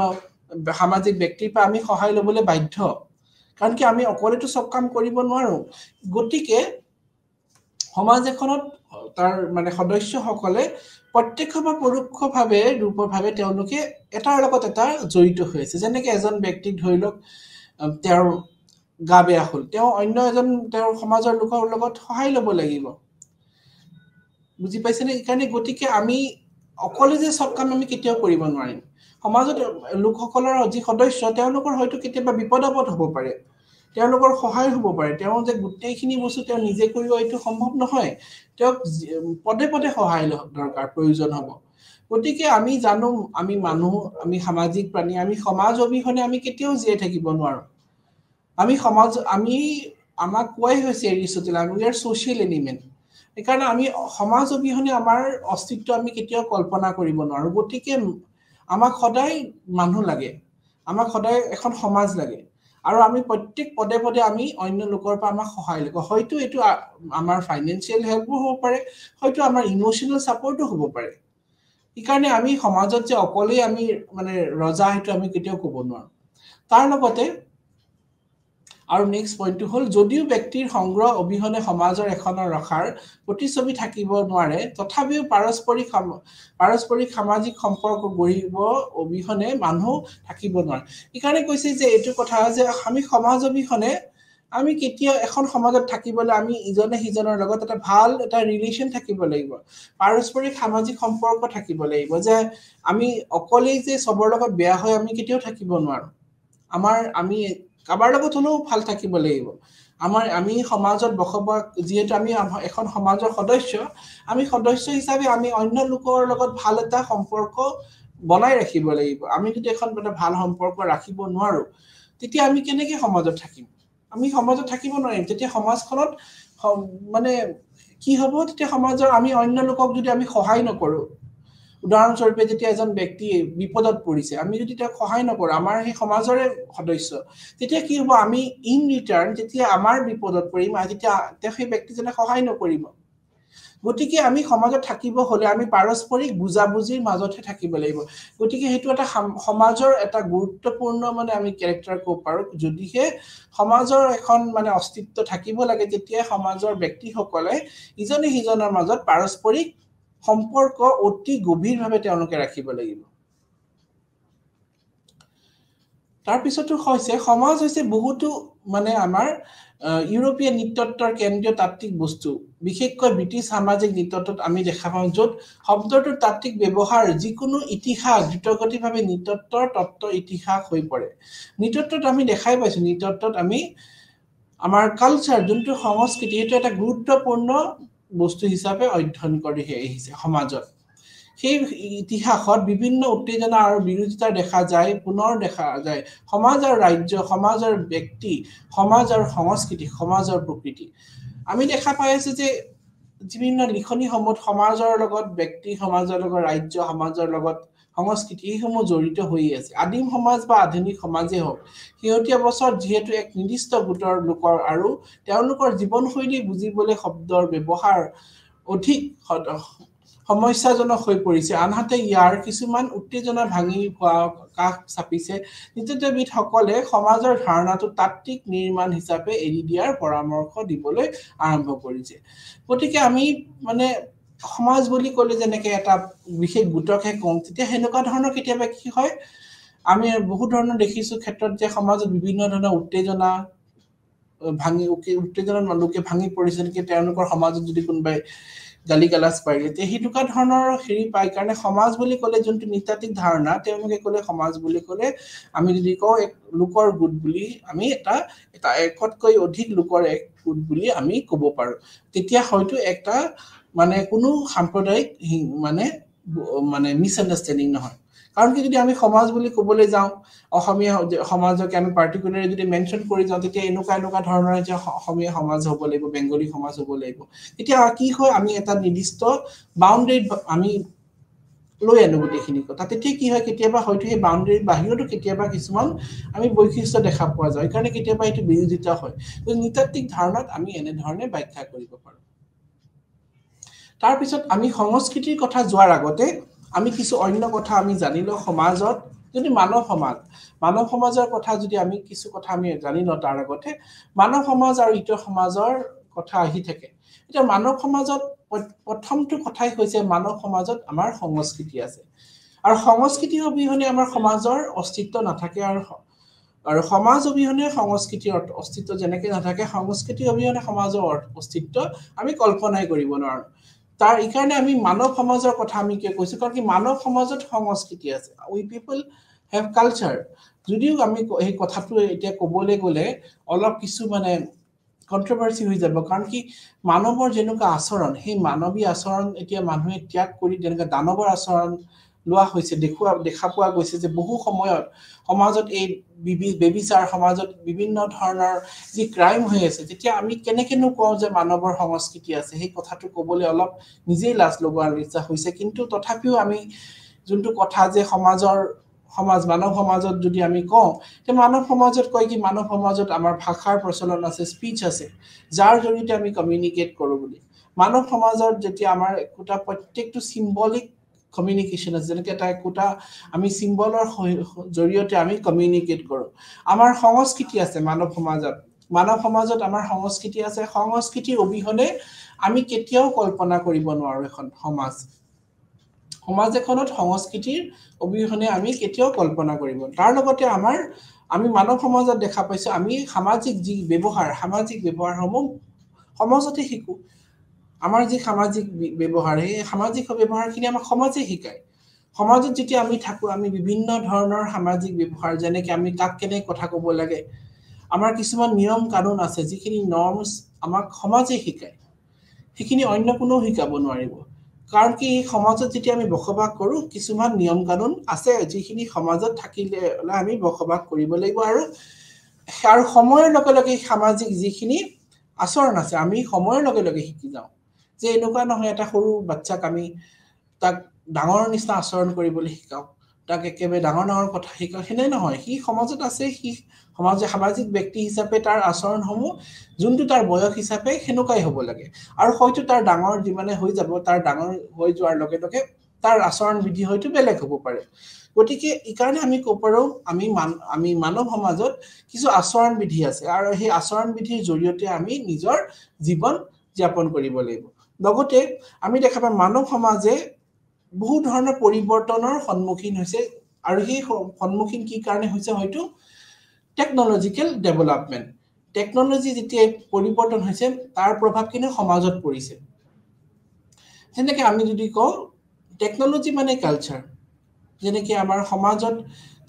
সামাজিক ব্যক্তিৰ পৰা আমি সহায় ল'বলৈ বাধ্য কাৰণ কি আমি অকলেতো সব কাম কৰিব নোৱাৰো গতিকে সমাজ এখনত তাৰ মানে সদস্যসকলে প্ৰত্যক্ষ বা পৰোক্ষভাৱে ৰূপভাৱে তেওঁলোকে এটাৰ লগত এটা জড়িত হৈ আছে যেনেকৈ এজন ব্যক্তিক ধৰি লওক তেওঁৰ গা বেয়া হ'ল তেওঁ অন্য এজন তেওঁৰ সমাজৰ লোকৰ লগত সহায় ল'ব লাগিব বুজি পাইছেনে এইকাৰণে গতিকে আমি অকলে যে সব কাম আমি কেতিয়াও কৰিব নোৱাৰিম সমাজত লোকসকলৰ যি সদস্য তেওঁলোকৰ হয়তো কেতিয়াবা বিপদাপদ হ'ব পাৰে তেওঁলোকৰ সহায় হ'ব পাৰে তেওঁ যে গোটেইখিনি বস্তু তেওঁ নিজে কৰিব এইটো সম্ভৱ নহয় তেওঁক পদে পদে সহায় দৰকাৰ প্ৰয়োজন হ'ব গতিকে আমি জানো আমি মানুহ আমি সামাজিক প্ৰাণী আমি সমাজ অবিহনে আমি কেতিয়াও জীয়াই থাকিব নোৱাৰো আমি সমাজ আমি আমাক কোৱাই হৈছে এৰিষ্টটল আমি আৰ সোশ্যাল এনিমেল সেইকাৰণে আমি সমাজ অবিহনে আমাৰ অস্তিত্ব আমি কেতিয়াও কল্পনা কৰিব নোৱাৰো গতিকে আমাক সদায় মানুহ লাগে আমাক সদায় এখন সমাজ লাগে আৰু আমি প্ৰত্যেক পদে পদে আমি অন্য লোকৰ পৰা আমাক সহায় লাগে হয়তো এইটো আমাৰ ফাইনেন্সিয়েল হেল্পো হ'ব পাৰে হয়তো আমাৰ ইমোশনাল সাপোৰ্টও হ'ব পাৰে সেইকাৰণে আমি সমাজত যে অকলেই আমি মানে ৰজা সেইটো আমি কেতিয়াও ক'ব নোৱাৰো তাৰ লগতে আৰু নেক্সট পইণ্টটো হ'ল যদিও ব্যক্তিৰ সংগ্ৰহ অবিহনে সমাজৰ এখনৰ ৰখাৰ প্ৰতিচ্ছবি থাকিব নোৱাৰে তথাপিও পাৰস্পৰিক সামাজিক সম্পৰ্ক গঢ়িব অবিহনে মানুহ থাকিব নোৱাৰে এইকাৰণে কৈছে যে এইটো কথা যে আমি সমাজ অবিহনে আমি কেতিয়া এখন সমাজত থাকিবলৈ আমি ইজনে সিজনৰ লগত এটা ভাল এটা ৰিলেশ্যন থাকিব লাগিব পাৰস্পৰিক সামাজিক সম্পৰ্ক থাকিব লাগিব যে আমি অকলেই যে সবৰ লগত বেয়া হয় আমি কেতিয়াও থাকিব নোৱাৰো আমি কাবাৰ লগত হলেও ভাল থাকিব লাগিব আমি সমাজত বসবাস যিহেতু আমি এখন সমাজৰ সদস্য হিচাপে আমি অন্য লোকৰ লগত ভাল এটা সম্পৰ্ক বনাই ৰাখিব লাগিব আমি যদি এখন ভাল সম্পৰ্ক ৰাখিব নোৱাৰো তেতিয়া আমি কেনেকৈ সমাজত থাকিম আমি সমাজত থাকিব নোৱাৰিম তেতিয়া সমাজখনত মানে কি হ'ব তেতিয়া সমাজৰ আমি অন্য লোকক যদি আমি সহায় নকৰো উদাহৰণস্বৰূপে যেতিয়া এজন ব্যক্তি বিপদত পৰিছে আমি যদি তেওঁক সহায় নকৰো আমাৰ সেই সমাজৰে সদস্য তেতিয়া কি হ'ব আমি ইন ৰিটাৰ্ণ যেতিয়া আমাৰ বিপদত পৰিম তেতিয়া সেই ব্যক্তিজনে সহায় নকৰিব গতিকে আমি সমাজত থাকিব হলে আমি পাৰস্পৰিক বুজাবুজিৰ মাজতহে থাকিব লাগিব গতিকে হেতু এটা সমাজৰ এটা গুৰুত্বপূৰ্ণ মানে আমি ক্যাৰেক্টাৰ ক'ব পাৰো যদিহে সমাজৰ এখন মানে অস্তিত্ব থাকিব লাগে তেতিয়া সমাজৰ ব্যক্তিসকলে ইজনে সিজনৰ মাজত পাৰস্পৰিক সম্পৰ্ক অতি গভীৰভাৱে তেওঁলোকে ৰাখিব লাগিব তাৰ পিছতো হৈছে সমাজ হৈছে বহুতো মানে আমাৰ ইউৰোপীয় নৃতত্বৰ কেন্দ্ৰীয় তাত্ত্বিক বস্তু বিশেষকৈ ব্ৰিটিছ সামাজিক নৃতত্বত আমি দেখা পাওঁ য'ত শব্দটোৰ তাত্ত্বিক ব্যৱহাৰ যিকোনো ইতিহাস দ্ৰুতগতিভাৱে নৃতত্বৰ তত্ত্ব ইতিহাস হৈ পৰে নৃতত্বত আমি দেখাই পাইছো নৃতত্বত আমি আমাৰ কালচাৰ যোনটো সংস্কৃতি এটা এটা গুৰুত্বপূৰ্ণ বস্তু হিচাপে অধ্যয়ন কৰি আহিছে সমাজত সেই ইতিহাসত বিভিন্ন উত্তেজনা আৰু বিৰোধিতা দেখা যায় পুনৰ দেখা যায় সমাজ আৰু ৰাজ্য সমাজ আৰু ব্যক্তি সমাজ আৰু সংস্কৃতি সমাজৰ প্ৰকৃতি আমি দেখা পাই আছো যে বিভিন্ন লিখনি সমূহ সমাজৰ লগত ব্যক্তি সমাজৰ লগত ৰাজ্য সমাজৰ লগত সংস্কৃতি এইসমূহ জড়িত হৈ আছে আদিম সমাজ বা আধুনিক সমাজে হওক শেহতীয়া বছৰ যিহেতু এক নিৰ্দিষ্ট গোটৰ লোকৰ আৰু তেওঁলোকৰ জীৱনশৈলী বুজিবলৈ শব্দৰ ব্যৱহাৰ অধিক সমস্যাজনক হৈ পৰিছে আনহাতে ইয়াৰ কিছুমান উত্তেজনা ভাঙি কাষ চাপিছে নৃতত্ববিদসকলে সমাজৰ ধাৰণাটো তাত্ত্বিক নিৰ্মাণ হিচাপে এৰি দিয়াৰ পৰামৰ্শ দিবলৈ আৰম্ভ কৰিছে গতিকে আমি মানে সমাজ বুলি ক'লে যেনেকৈ এটা বিশেষ গোটকহে কওঁ তেতিয়া সেনেকুৱা ধৰণৰ কেতিয়াবা কি হয় আমি বহু ধৰণৰ দেখিছো ক্ষেত্ৰত যে সমাজত বিভিন্ন ধৰণৰ উত্তেজনা লোকে ভাঙি পৰিছে নেকি তেওঁলোকৰ সমাজত যদি কোনোবাই গালি গালাজ পাইলে তে হেতুকা ধৰণৰ হেৰি পাই কাৰণে সমাজ বুলি ক'লে যোনটো নৃতাত্ত্বিক ধাৰণা তেওঁলোকে ক'লে সমাজ বুলি ক'লে আমি যদি কওঁ এক লোকৰ গোট বুলি আমি এটা একতকৈ অধিক লোকৰ এক গোট বুলি আমি ক'ব পাৰো তেতিয়া হয়তো একটা মানে কোনো সাম্প্ৰদায়িক মানে মিসআন্ডাৰষ্টেণ্ডিং নহয় কাৰণ কি যদি আমি সমাজ বুলি ক'বলৈ যাওঁ অসমীয়া সমাজক আমি পাৰ্টিকুলাৰলি যদি মেনশন কৰি যাওঁ তেতিয়া এনেকুৱা ধৰণৰ যে অসমীয়া সমাজ হ'ব লাগিব বেংগলী সমাজ হ'ব লাগিব এতিয়া কি হয় আমি এটা নিৰ্দিষ্ট বাউণ্ডাৰী আমি লৈ আনো গোটেইখিনি কথা তেতিয়া কি হয় কেতিয়াবা হয়তো সেই বাউণ্ডাৰীৰ বাহিৰতো কেতিয়াবা কিছুমান আমি বৈশিষ্ট্য দেখা পোৱা যায় কাৰণ কেতিয়াবা এইটো বিৰোধিতা হয় তো নৃতাত্ত্বিক ধাৰণাত আমি এনে ধৰণে ব্যাখ্যা কৰিব পাৰো তাৰ পিছত আমি সংস্কৃতিৰ কথা যোৱাৰ আগতে আমি কিছু অন্য কথা আমি জানিলো সমাজত যদি মানৱ সমাজৰ কথা যদি আমি কিছু কথা আমি জানি লওঁ তাৰ আগতে মানৱ সমাজ আৰু ইতৰ সমাজৰ কথা আহি থাকে এটা মানৱ সমাজত প্ৰথমটো কথাই হৈছে মানৱ সমাজত আমাৰ সংস্কৃতি আছে আৰু সংস্কৃতি অবিহনে আমাৰ সমাজৰ অস্তিত্ব নাথাকে আৰু সমাজ অবিহনে সংস্কৃতিৰ অস্তিত্ব যেনেকৈ নাথাকে সংস্কৃতি অবিহনে সমাজৰ অস্তিত্ব আমি কল্পনাই কৰিব নোৱাৰো তাৰ ইকাৰণে আমি মানৱ সমাজৰ কথা আমি কি কৈছো কাৰণ কি মানৱ সমাজত সংস্কৃতি আছে উই পিপল হেভ কালচাৰ যদিও আমি এই কথাটো এতিয়া ক'বলৈ গ'লে অলপ কিছু মানে কন্ট্ৰভাৰ্সি হৈ যাব কাৰণ কি মানৱৰ যেনেকুৱা আচৰণ সেই মানৱী আচৰণ এতিয়া মানুহে ত্যাগ কৰি যেনেকুৱা দানৱৰ আচৰণ লোৱা হৈছে দেখা পোৱা গৈছে যে বহু সময়ত সমাজত এই বেবিচাৰ সমাজত বিভিন্ন ধৰণৰ যি ক্ৰাইম হৈ আছে তেতিয়া আমি কেনেকেনো কওঁ যে মানৱৰ সংস্কৃতি আছে সেই কথাটো ক'বলৈ অলপ নিজেই লাজ লগোৱাৰ ইচ্ছা হৈছে কিন্তু তথাপিও আমি যোনটো কথা যে মানৱ সমাজত যদি আমি কওঁ তে মানৱ সমাজত কয় কি মানৱ সমাজত আমাৰ ভাষাৰ প্ৰচলন আছে স্পিচ আছে যাৰ জৰিয়তে আমি কমিউনিকেট কৰো বুলি মানৱ সমাজত যেতিয়া আমাৰ এটা প্ৰত্যেকটো সিম্বলিক কমিউনিকেশ্যন আছে যেনেকৈ এটা একোটা আমি চিম্বলৰ জৰিয়তে আমি কমিউনিকেট কৰোঁ আমাৰ সংস্কৃতি আছে মানৱ সমাজত আমাৰ সংস্কৃতি আছে সংস্কৃতিৰ অবিহনে আমি কেতিয়াও কল্পনা কৰিব নোৱাৰো এখন সমাজ এখনত সংস্কৃতিৰ অবিহনে আমি কেতিয়াও কল্পনা কৰিব তাৰ লগতে আমি মানৱ সমাজত দেখা পাইছো আমি সামাজিক ব্যৱহাৰসমূহ সমাজতে শিকো আমাৰ যি সামাজিক ব্যৱহাৰ এই সামাজিক ব্যৱহাৰখিনি আমাক সমাজে শিকায় সমাজত যেতিয়া আমি থাকো আমি বিভিন্ন ধৰণৰ সামাজিক ব্যৱহাৰ যেনেকৈ আমি কাক কেনে কথা ক'ব লাগে আমাৰ কিছুমান নিয়ম কানুন আছে যিখিনি নৰ্মছ আমাক সমাজে শিকায় সেইখিনি অন্য কোনো শিকাব নোৱাৰিব কাৰণ কি সমাজত যেতিয়া আমি বসবাস কৰো কিছুমান নিয়ম কানুন আছে যিখিনি সমাজত থাকিলে আমি বসবাস কৰিব লাগিব আৰু সময়ৰ লগে লগে সামাজিক যিখিনি আচৰণ আছে আমি সময়ৰ লগে লগে শিকি যাওঁ যে এনেকুৱা নহয় এটা সৰু বাচ্চাক আমি তাক ডাঙৰ নিচিনা আচৰণ কৰিবলৈ শিকাও তাক একেবাৰে ডাঙৰ কথা শিকাও হেনে নহয় সি সমাজত আছে সি সামাজিক ব্যক্তি হিচাপে তাৰ আচৰণসমূহ যোনটো তাৰ বয়স হিচাপে সেনেকুৱাই হ'ব লাগে আৰু হয়তো তাৰ ডাঙৰ যিমানে হৈ যাব তাৰ ডাঙৰ হৈ যোৱাৰ লগে লগে তাৰ আচৰণ বিধি হয়তো বেলেগ হ'ব পাৰে গতিকে এই কাৰণে আমি ক'ব পাৰো আমি মানৱ সমাজত কিছু আচৰণ বিধি আছে আৰু সেই আচৰণ বিধিৰ জৰিয়তে আমি নিজৰ জীৱন যাপন কৰিব লাগিব লগতে আমি দেখা পাম মানৱ সমাজে বহু ধৰণৰ পৰিৱৰ্তনৰ সন্মুখীন হৈছে আৰু সেই সন্মুখীন কি কাৰণে হৈছে হয়তো টেকনলজিক্যাল ডেভেলপমেন্ট টেকনলজি যেতিয়া পৰিৱৰ্তন হৈছে তাৰ প্ৰভাৱ কিন্তু সমাজত পৰিছে যেনেকৈ আমি যদি কওঁ টেকনলজি মানে কালচাৰ যেনেকৈ আমাৰ সমাজত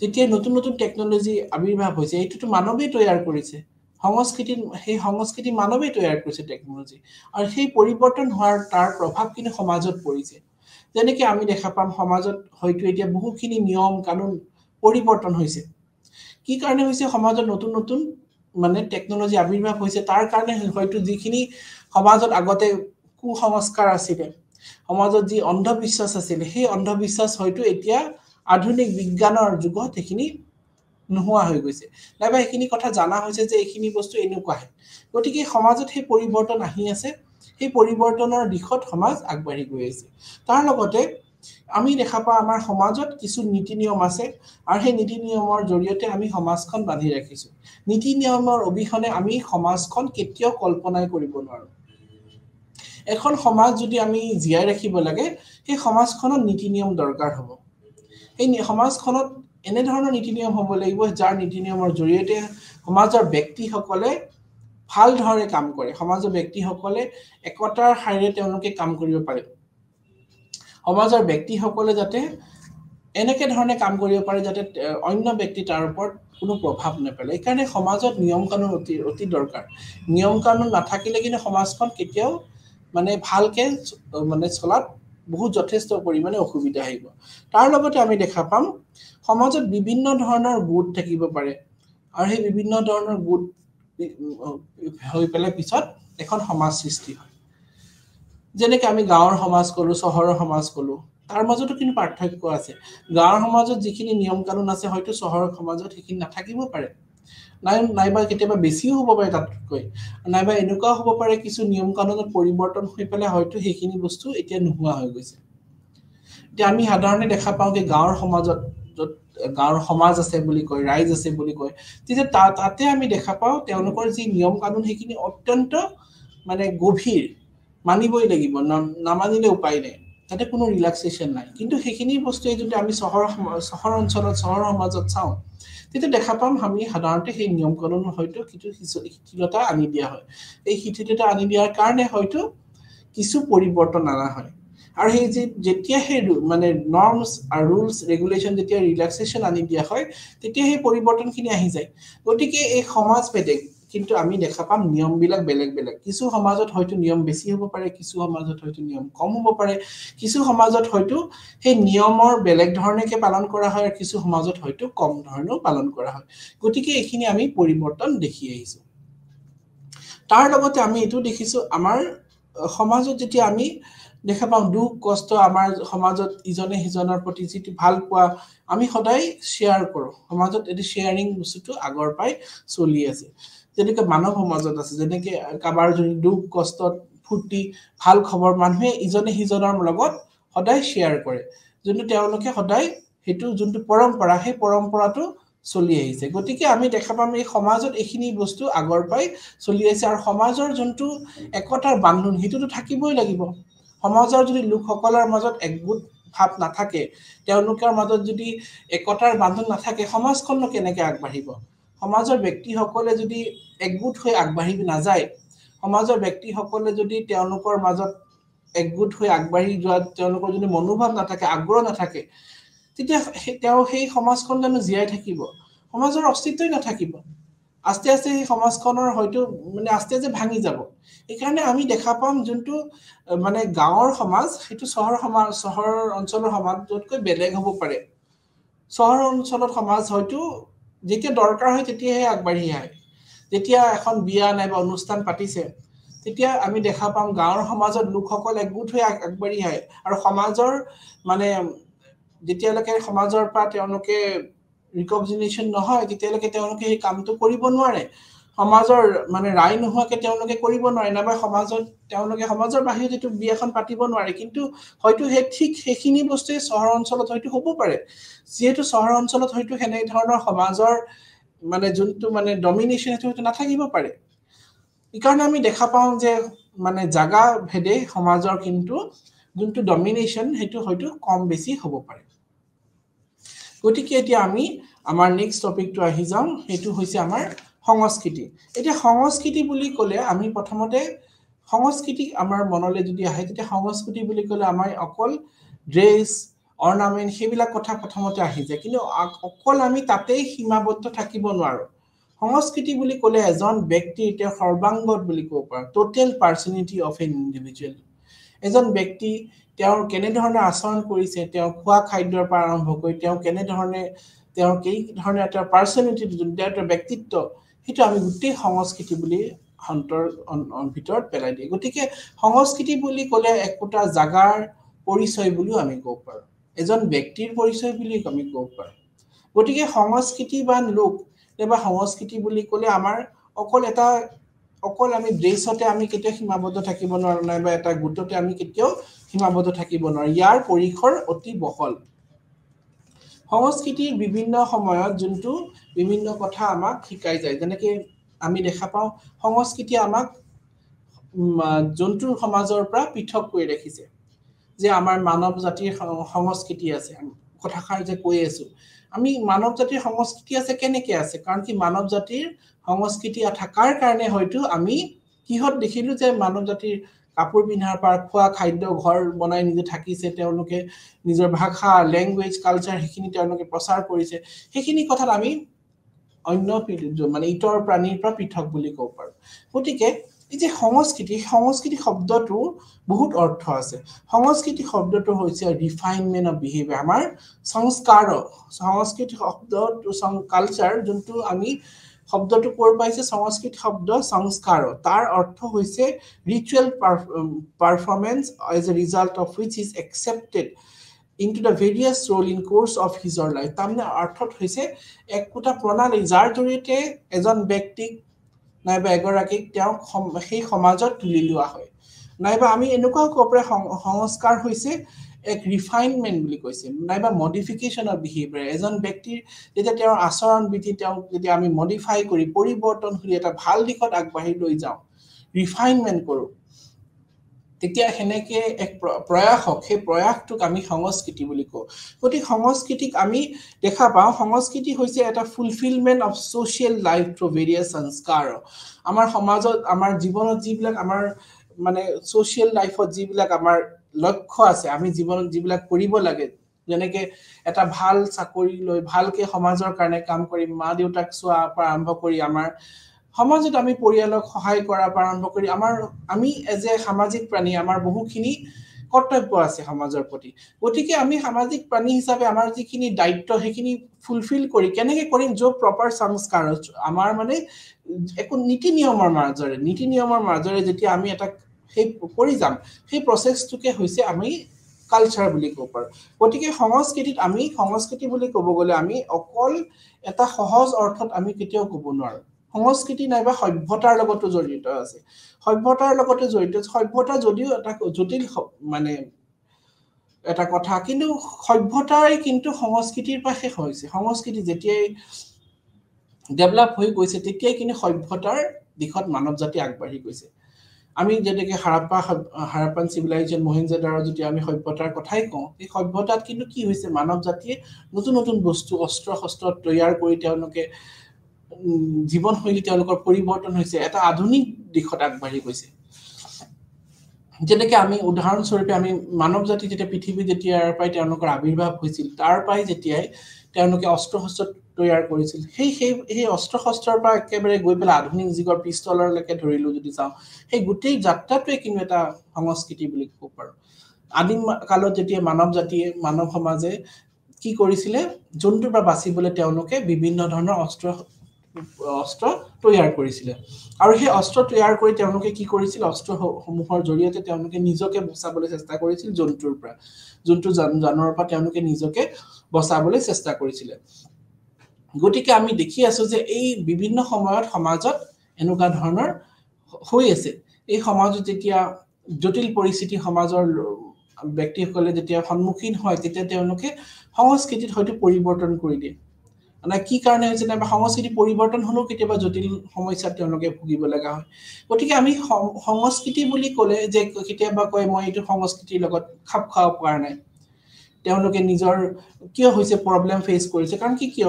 যেতিয়া নতুন নতুন টেকনলজি আবিৰ্ভাৱ হৈছে এইটোতো মানৱেই তৈয়াৰ কৰিছে সংস্কৃতি মানৱেই তৈয়াৰ কৰিছে টেকনলজি আৰু সেই পৰিৱৰ্তন হোৱাৰ তাৰ প্ৰভাৱ কিন্তু সমাজত পৰিছে যেনেকৈ আমি দেখা পাম সমাজত হয়তো এতিয়া বহুখিনি নিয়ম কানুন পৰিৱৰ্তন হৈছে কি কাৰণে হৈছে সমাজত নতুন নতুন মানে টেকনলজি আবিৰ্ভাৱ হৈছে তাৰ কাৰণে হয়তো যিখিনি সমাজত আগতে কুসংস্কাৰ আছিল সমাজত যি অন্ধবিশ্বাস আছিল সেই অন্ধবিশ্বাস হয়তো এতিয়া আধুনিক বিজ্ঞানৰ যুগত এইখিনি নোহোৱা হৈ গৈছে নাইবা এইখিনি কথা জানা হৈছে যে এইখিনি বস্তু এনেকুৱাহে গতিকে সমাজত সেই পৰিৱৰ্তন আহি আছে সেই পৰিৱৰ্তনৰ দিশত সমাজ আগবাঢ়ি গৈ আছে তাৰ লগতে আমি দেখা পাওঁ আমাৰ সমাজত কিছু নীতি নিয়ম আছে আৰু সেই নীতি নিয়মৰ জৰিয়তে আমি সমাজখন বান্ধি ৰাখিছো নীতি নিয়মৰ অবিহনে আমি সমাজখন কেতিয়াও কল্পনাই কৰিব নোৱাৰো এখন সমাজ যদি আমি জীয়াই ৰাখিব লাগে সেই সমাজখনত নীতি নিয়ম দৰকাৰ হ'ব এই সমাজখনত এনে ধৰণৰ নীতি নিয়ম হ'ব লাগিব যাৰ নীতি নিয়মৰ জৰিয়তে সমাজৰ ব্যক্তিসকলে ভাল ধৰণে কাম কৰে সমাজৰ ব্যক্তিসকলে একতাৰ হাৰেৰে তেওঁলোকে কাম কৰিব পাৰে সমাজৰ ব্যক্তিসকলে যাতে এনেকে ধৰণে কাম কৰিব পাৰে যাতে অন্য ব্যক্তি তাৰ ওপৰত কোনো প্ৰভাৱ নেপেলায় এই কাৰণে সমাজত নিয়ম কানুন অতি দৰকাৰ নিয়ম কানুন নাথাকিলে কিন্তু সমাজখন কেতিয়াও মানে ভালকে মানে চলাত বহুত যথেষ্ট পৰিমাণে অসুবিধা আহিব তাৰ লগতে আমি দেখা পাম সমাজত বিভিন্ন ধৰণৰ গোট থাকিব পাৰে আৰু সেই বিভিন্ন ধৰণৰ গোট হৈ পেলাই পিছত এখন সমাজ সৃষ্টি হয় যেনেকৈ আমি গাঁৱৰ সমাজ কলো চহৰৰ সমাজ কলো তাৰ মাজতো কিন্তু পাৰ্থক্য আছে গাঁৱৰ সমাজত যিখিনি নিয়ম কানুন আছে হয়তো চহৰৰ সমাজত সেইখিনি নাথাকিব পাৰে নাইবা কেতিয়াবা বেছিও হ'ব পাৰে তাতকৈ নাইবা এনেকুৱাও হ'ব পাৰে কিছু নিয়ম কানুনত পৰিৱৰ্তন হৈ পেলাই হয়তো সেইখিনি বস্তু এতিয়া নোহোৱা হৈ গৈছে এতিয়া আমি সাধাৰণতে দেখা পাওঁ যে গাঁৱৰ সমাজত য'ত গাঁৱৰ সমাজ আছে বুলি কয় ৰাইজ আছে বুলি কয় তেতিয়া তাতে আমি দেখা পাওঁ তেওঁলোকৰ যি নিয়ম কানুন সেইখিনি অত্যন্ত মানে গভীৰ মানিবই লাগিব নামানিলে উপায় নাই তাতে কোনো ৰিলেক্সেশ্যন নাই কিন্তু সেইখিনি বস্তুৱে যদি আমি চহৰ অঞ্চলত চহৰ সমাজত চাওঁ তেতিয়া দেখা পাম আমি সাধাৰণতে সেই নিয়ম কানুন হয়তো কিছু শিথিলতা আনি দিয়া হয় এই শিথিলতা আনি দিয়াৰ কাৰণে হয়তো কিছু পৰিৱৰ্তন আনা হয় আৰু সেই যেতিয়া সেই মানে নৰ্মছ আৰু ৰুলছ ৰেগুলেশ্যন যেতিয়া ৰিলেক্সেশ্যন আনি দিয়া হয় তেতিয়া সেই পৰিৱৰ্তনখিনি আহি যায় গতিকে এই সমাজ ভেদে কিন্তু আমি দেখা পাম নিয়মবিলাক বেলেগ বেলেগ কিছু সমাজত হয়তো নিয়ম বেছি হ'ব পাৰে কিছু সমাজত হয়তো নিয়ম কম হ'ব পাৰে কিছু সমাজত হয়তো সেই নিয়মৰ বেলেগ ধৰণেকে পালন কৰা হয় আৰু কিছু সমাজত হয়তো কম ধৰণেও পালন কৰা হয় গতিকে এইখিনি আমি পৰিৱৰ্তন দেখি আহিছো তাৰ লগতে আমি এইটো দেখিছো আমাৰ সমাজত যেতিয়া আমি দেখা পাওঁ দুখ কষ্ট আমাৰ সমাজত ইজনে সিজনৰ প্ৰতি যিটো ভাল পোৱা আমি সদায় শ্বেয়াৰ কৰোঁ সমাজত এটি শ্বেয়াৰিং বস্তুটো আগৰ পৰাই চলি আছে যেনেকৈ মানৱ সমাজত আছে যেনেকৈ কাবাৰ যদি দুখ কষ্টত ফূৰ্তি ভাল খবৰ মানুহে ইজনে সিজনৰ লগত সদায় শ্বেয়াৰ কৰে যোনটো তেওঁলোকে সদায় হেতু যোনটো পৰম্পৰা সেই পৰম্পৰাটো চলি আহিছে গতিকে আমি দেখা পাম এই সমাজত এইখিনি বস্তু আগৰ পৰাই চলি আছে আৰু সমাজৰ যোনটো একতাৰ বান্ধোন হেতুটো থাকিবই লাগিব সমাজৰ যদি লোকসকলৰ মাজত একগোট ভাৱ নাথাকে তেওঁলোকৰ মাজত যদি একতাৰ বান্ধোন নাথাকে সমাজখন কেনেকৈ আগবাঢ়িব সমাজৰ ব্যক্তিসকলে যদি একগোট হৈ আগবাঢ়ি নাযায় সমাজৰ ব্যক্তিসকলে যদি তেওঁলোকৰ মাজত একগোট হৈ আগবাঢ়ি যোৱা তেওঁলোকৰ যদি মনোভাৱ নাথাকে আগ্ৰহ নাথাকে তেতিয়া তেওঁ সেই সমাজখন জানো জীয়াই থাকিব সমাজৰ অস্তিত্বই নাথাকিব আস্তে আস্তে সেই সমাজখনৰ হয়তো মানে আস্তে আস্তে ভাঙি যাব এইকাৰণে আমি দেখা পাম যোনটো মানে গাঁৱৰ সমাজ সেইটো চহৰ অঞ্চলৰ সমাজতকৈ বেলেগ হ'ব পাৰে চহৰ অঞ্চলত সমাজ হয়তো যেতিয়া দৰকাৰ হয় তেতিয়াহে আগবাঢ়ি আহে যেতিয়া এখন বিয়া নাইবা অনুষ্ঠান পাতিছে তেতিয়া আমি দেখা পাম গাঁৱৰ সমাজত লোকসকল একগোট হৈ আগবাঢ়ি আহে আৰু সমাজৰ মানে যেতিয়ালৈকে সমাজৰ পৰা তেওঁলোকে ৰিকগনিশ্যন নহয় তেতিয়ালৈকে তেওঁলোকে এই কামটো কৰিব নোৱাৰে সমাজৰ মানে ৰায় নোহোৱাকে তেওঁলোকে কৰিব নোৱাৰে নাইবা সমাজত তেওঁলোকে সমাজৰ বাহিৰত যেটো বিয়াখন পাতিব নোৱাৰে কিন্তু হয়তো সেইখিনি বস্তুৱে চহৰ অঞ্চলত হয়তো হ'ব পাৰে যেহেতু চহৰ অঞ্চলত হয়তো হেনে ধৰণৰ সমাজৰ মানে যোনটো মানে ডমিনেশ্যন সেইটো নাথাকিব পাৰে এইকাৰণে আমি দেখা পাওঁ যে মানে জাগা ভেদে সমাজৰ কিন্তু যোনটো ডমিনেশ্যন সেইটো হয়তো কম বেছি হ'ব পাৰে গতিকে এতিয়া আমি আমাৰ নেক্সট টপিকটো আহি যাওঁ সেইটো হৈছে আমাৰ সংস্কৃতি এতিয়া সংস্কৃতি বুলি ক'লে আমি প্ৰথমতে সংস্কৃতি আমাৰ মনলৈ যদি আহে তেতিয়া সংস্কৃতি বুলি ক'লে আমাৰ অকল ড্ৰেছ অৰ্নামেন্ট সেইবিলাক কথা প্ৰথমতে আহি যায় কিন্তু অকল আমি তাতেই সীমাবদ্ধ থাকিব নোৱাৰো সংস্কৃতি বুলি ক'লে এজন ব্যক্তি তেওঁৰ সৰ্বাংগত বুলি ক'ব পাৰো total personality of N individual এজন ব্যক্তি তেওঁৰ কেনে ধৰণে আচৰণ কৰিছে তেওঁৰ খোৱা খাদ্যৰ পৰা আৰম্ভ কৰি তেওঁ কেনে ধৰণে তেওঁৰ কি ধৰণে এটা পাৰ্চনেলিটি যোনটো ব্যক্তিত্ব সেইটো আমি গোটেই সংস্কৃতি বুলি হন্তৰ ভিতৰত পেলাই দিয়ে গতিকে সংস্কৃতি বুলি ক'লে একোটা জাগাৰ পৰিচয় বুলিও আমি ক'ব পাৰো এজন ব্যক্তিৰ পৰিচয় বুলি আমি ক'ব পাৰো গতিকে সংস্কৃতিবান লোক বা সংস্কৃতি বুলি ক'লে আমাৰ অকল আমি ড্ৰেছতে আমি কেতিয়া সীমাবদ্ধ থাকিব নোৱাৰো নাইবা এটা গোটতে আমি কেতিয়াও সীমাবদ্ধ থাকিব নোৱাৰো ইয়াৰ পৰিসৰ অতি বহল সংস্কৃতিৰ বিভিন্ন সময়ত যোনটো বিভিন্ন কথা আমাক শিকাই যায় যেনেকৈ আমি দেখা পাওঁ সংস্কৃতি আমাক জন্তুৰ সমাজৰ পৰা পৃথক কৰি ৰাখিছে যে আমাৰ মানৱ জাতিৰ সংস্কৃতি আছে কথাষাৰ যে কৈ আছো আমি মানৱ জাতিৰ সংস্কৃতি আছে কেনেকৈ আছে কাৰণ কি মানৱ জাতিৰ সংস্কৃতি থাকাৰ কাৰণে হয়তো আমি কিহত দেখিলো যে মানৱ জাতিৰ কাপোৰ পিন্ধাৰ পৰা খোৱা খাদ্য ঘৰ বনাই নিজে থাকিছে তেওঁলোকে নিজৰ ভাষা ল্যাঙ্গুৱেজ কালচাৰ সেইখিনি তেওঁলোকে প্ৰচাৰ কৰিছে সেইখিনি কথাত আমি অন্য মানে ইতৰ প্ৰাণীৰ পৰা পৃথক বুলি ক'ব পাৰো গতিকে এই যে সংস্কৃতি শব্দটো বহুত অৰ্থ আছে সংস্কৃতি শব্দটো হৈছে ৰিফাইনমেন্ট অফ বিহেভিয়াৰ আমাৰ সংস্কাৰ সংস্কৃতি শব্দটো কালচাৰ যোনটো আমি শব্দটো কৰ পাইছে সংস্কৃত শব্দ সংস্কাৰ তাৰ অৰ্থ হৈছে ritual performance as a result of which is accepted into the various role in course of his or life তাৰমানে অৰ্থত হৈছে একোটা প্ৰণালী যাৰ জৰিয়তে এজন ব্যক্তিক নাইবা এগৰাকীক তেওঁ সেই সমাজত তুলি লোৱা হয় নাইবা আমি এনেকুৱা কপৰে সংস্কাৰ হৈছে এক ৰিফাইনমেন্ট বুলি কৈছে নাইবা মডিফিকেশন অফ বিহেভিয়াৰ এজন ব্যক্তিৰ যেতিয়া তেওঁৰ আচৰণ বিধি তেওঁ যদি আমি মডিফাই কৰি পৰিৱৰ্তন কৰি এটা ভাল দিশত আগবাঢ়ি লৈ যাওঁ ৰিফাইনমেন্ট কৰো তেতিয়া হেনেকে এক প্ৰয়াসক সেই প্ৰয়াসটোক আমি সংস্কৃতি বুলি কওঁ গতিকে সংস্কৃতিক আমি দেখা পাওঁ সংস্কৃতি হৈছে এটা fulfilment of social life through various সংস্কাৰ আমাৰ সমাজত আমাৰ জীৱনত যিবিলাক আমাৰ মানে সোশ্যাল লাইফত যিবিলাক আমাৰ লক্ষ্য আছে আমি জীৱনত যিবিলাক কৰিব লাগে যেনেকে এটা ভাল চাকৰি লৈ ভালকে সমাজৰ কাৰণে কাম কৰি মা দেউতাক চোৱা পৰা আৰম্ভ কৰি আমাৰ সমাজত আমি পৰিয়ালক সহায় কৰা পৰা আৰম্ভ কৰি আমি এজ এ সামাজিক প্ৰাণী আমাৰ বহুখিনি কৰ্তব্য আছে সমাজৰ প্ৰতি গতিকে আমি সামাজিক প্ৰাণী হিচাপে আমাৰ যিখিনি দায়িত্ব সেইখিনি ফুলফিল কৰি কেনেকৈ কৰিম যো প্ৰপাৰ সংস্কাৰ আমাৰ মানে একো নীতি নিয়মৰ মাজৰে যেতিয়া আমি এটা সেই কৰি যাম সেই প্ৰসেসটোকে হৈছে আমি কালচাৰ বুলি ক'ব পাৰো গতিকে সংস্কৃতি বুলি ক'ব গ'লে আমি অকল এটা সহজ অৰ্থত আমি কেতিয়াও ক'ব নোৱাৰো সংস্কৃতি নাইবা সভ্যতাৰ লগতো জড়িত আছে সভ্যতা যদিও এটা জটিল মানে এটা কথা কিন্তু সভ্যতাই কিন্তু সংস্কৃতিৰ পৰা শেষ হৈছে সংস্কৃতি যেতিয়াই ডেভেলপ হৈ গৈছে তেতিয়াই কিন্তু সভ্যতাৰ দিশত মানৱ জাতি আগবাঢ়ি গৈছে আমি যেনেকৈ হাৰাপ্পান চিভিলাইজেশ্যন মহেঞ্জোদাৰো যদি আমি সভ্যতাৰ কথাই কওঁ এই সভ্যতাত কিন্তু কি হৈছে মানৱ জাতিয়ে নতুন নতুন বস্তু অস্ত্ৰ শস্ত্ৰ তৈয়াৰ কৰি তেওঁলোকে জীৱনশৈলী তেওঁলোকৰ পৰিৱৰ্তন হৈছে এটা আধুনিক দিশত আগবাঢ়ি গৈছে যেনেকৈ আমি উদাহৰণস্বৰূপে আমি মানৱ জাতি যেতিয়া পৃথিৱী যেতিয়াৰ পৰাই তেওঁলোকৰ আবিৰ্ভাৱ হৈছিল তাৰ পৰাই যেতিয়াই তেওঁলোকে অস্ত্ৰ শস্ত্ৰ তৈয়াৰ কৰিছিল সেই অস্ত্ৰ শস্ত্ৰৰ পৰা একেবাৰে গৈ পেলাই আধুনিক যুগৰ পিস্তলৰলৈকে ধৰিলো যদি চাওঁ সেই গোটেই যাত্ৰাটোৱে কিন্তু এটা সংস্কৃতি বুলি ক'ব পাৰোঁ আদিম কালত যেতিয়া মানৱ জাতিয়ে মানৱ সমাজে কি কৰিছিলে জন্তুৰ পৰা বাচিবলৈ তেওঁলোকে বিভিন্ন ধৰণৰ অস্ত্ৰ তৈয়াৰ কৰিছিলে আৰু সেই অস্ত্ৰ তৈয়াৰ কৰি তেওঁলোকে কি কৰিছিল অস্ত্ৰসমূহৰ জৰিয়তে তেওঁলোকে নিজকে বচাবলৈ চেষ্টা কৰিছিল জন্তুৰ পৰা জন্তু জানোৱাৰৰ পৰা তেওঁলোকে নিজকে বচাবলৈ চেষ্টা কৰিছিলে গতিকে আমি দেখি আছো যে এই বিভিন্ন সময়ত সমাজত এনেকুৱা ধৰণৰ হৈ আছে এই সমাজত যেতিয়া জটিল পৰিস্থিতি সমাজৰ ব্যক্তিসকলে যেতিয়া সন্মুখীন হয় তেতিয়া তেওঁলোকে সংস্কৃতিত হয়তো পৰিৱৰ্তন কৰি দিয়ে মানে কি কাৰণে হৈছে না সংস্কৃতি পৰিৱৰ্তন হলেও কেতিয়াবা জটিল সমস্যাত তেওঁলোকে ভুগিব লগা হয় গতিকে আমি সংস্কৃতি বুলি ক'লে যে কেতিয়াবা কয় মই এইটো সংস্কৃতিৰ লগত খাপ খাব পৰা নাই তেওঁলোকে নিজৰ কিয় হৈছে প্ৰবলেম ফেচ কৰিছে কাৰণ কি কিয়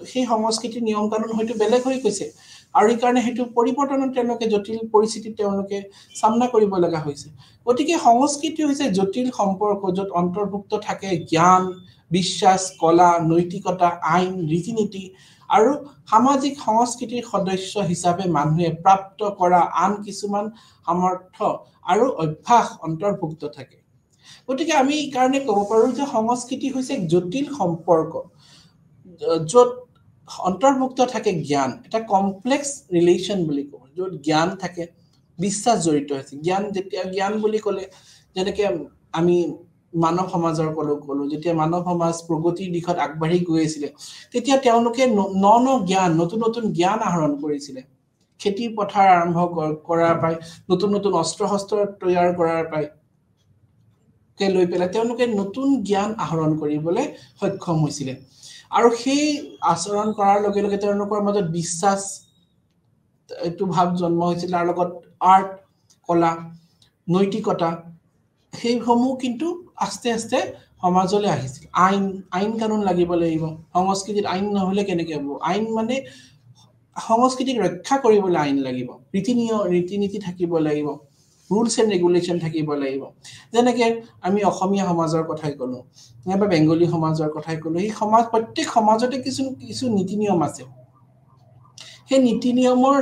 সেই সংস্কৃতিৰ নিয়ম কানুন হয়তো বেলেগ হৈ গৈছে আৰু এই কাৰণে হেতু পৰিৱৰ্তনত তেওঁলোকে জটিল পৰিস্থিতিত তেওঁলোকে সামনা কৰিব লগা হৈছে গতিকে সংস্কৃতি হৈছে জটিল সম্পৰ্ক যত অন্তৰ্ভুক্ত থাকে জ্ঞান বিশ্বাস কলা নৈতিকতা আইন ৰীতি-নীতি আৰু সামাজিক সংস্কৃতিৰ সদস্য হিচাপে মানুহে প্ৰাপ্ত কৰা আন কিছুমান সামৰ্থ্য আৰু অভ্যাস অন্তৰ্ভুক্ত থাকে গতিকে আমি এই কাৰণে ক'ব পাৰো যে সংস্কৃতি হৈছে জটিল সম্পৰ্ক য'ত অন্তৰ্ভুক্ত থাকে জ্ঞান এটা কমপ্লেক্স ৰিলেশ্যন বুলি কওঁ য'ত জ্ঞান থাকে বিশ্বাস জড়িত আছে জ্ঞান যেতিয়া জ্ঞান বুলি ক'লে যেনেকৈ আমি মানৱ সমাজৰ ক'লো যেতিয়া মানৱ সমাজ প্ৰগতিৰ দিশত আগবাঢ়ি গৈ আছিল তেতিয়া তেওঁলোকে জ্ঞান নতুন নতুন জ্ঞান আহৰণ কৰিছিলে খেতি পথাৰ আৰম্ভ কৰাৰ পৰাই নতুন নতুন অস্ত্ৰ শস্ত্ৰ তৈয়াৰ কৰাৰ পৰাই কে লৈ পেলাই তেওঁলোকে নতুন জ্ঞান আহৰণ কৰিবলৈ সক্ষম হৈছিলে আৰু সেই আচৰণ কৰাৰ লগে লগে তেওঁলোকৰ মাজত বিশ্বাস এইটো ভাৱ জন্ম হৈছিল তাৰ লগত আৰ্ট কলা নৈতিকতা সেইসমূহ কিন্তু আস্তে আস্তে সমাজলৈ আহিছিল আইন কানুন লাগিব লাগিব সংস্কৃতিত আইন নহলে কেনেকৈ হ'ব আইন মানে সংস্কৃতিক ৰক্ষা কৰিবলৈ আইন লাগিব ৰীতি-নীতি থাকিব লাগিব rules and regulation থাকিব লাগিব যেনেকৈ আমি অসমীয়া সমাজৰ কথাই ক'লো নাইবা বেংগলী সমাজৰ কথাই ক'লো এই সমাজ প্ৰত্যেক সমাজতে কিছু নীতি নিয়ম আছে সেই নীতি নিয়মৰ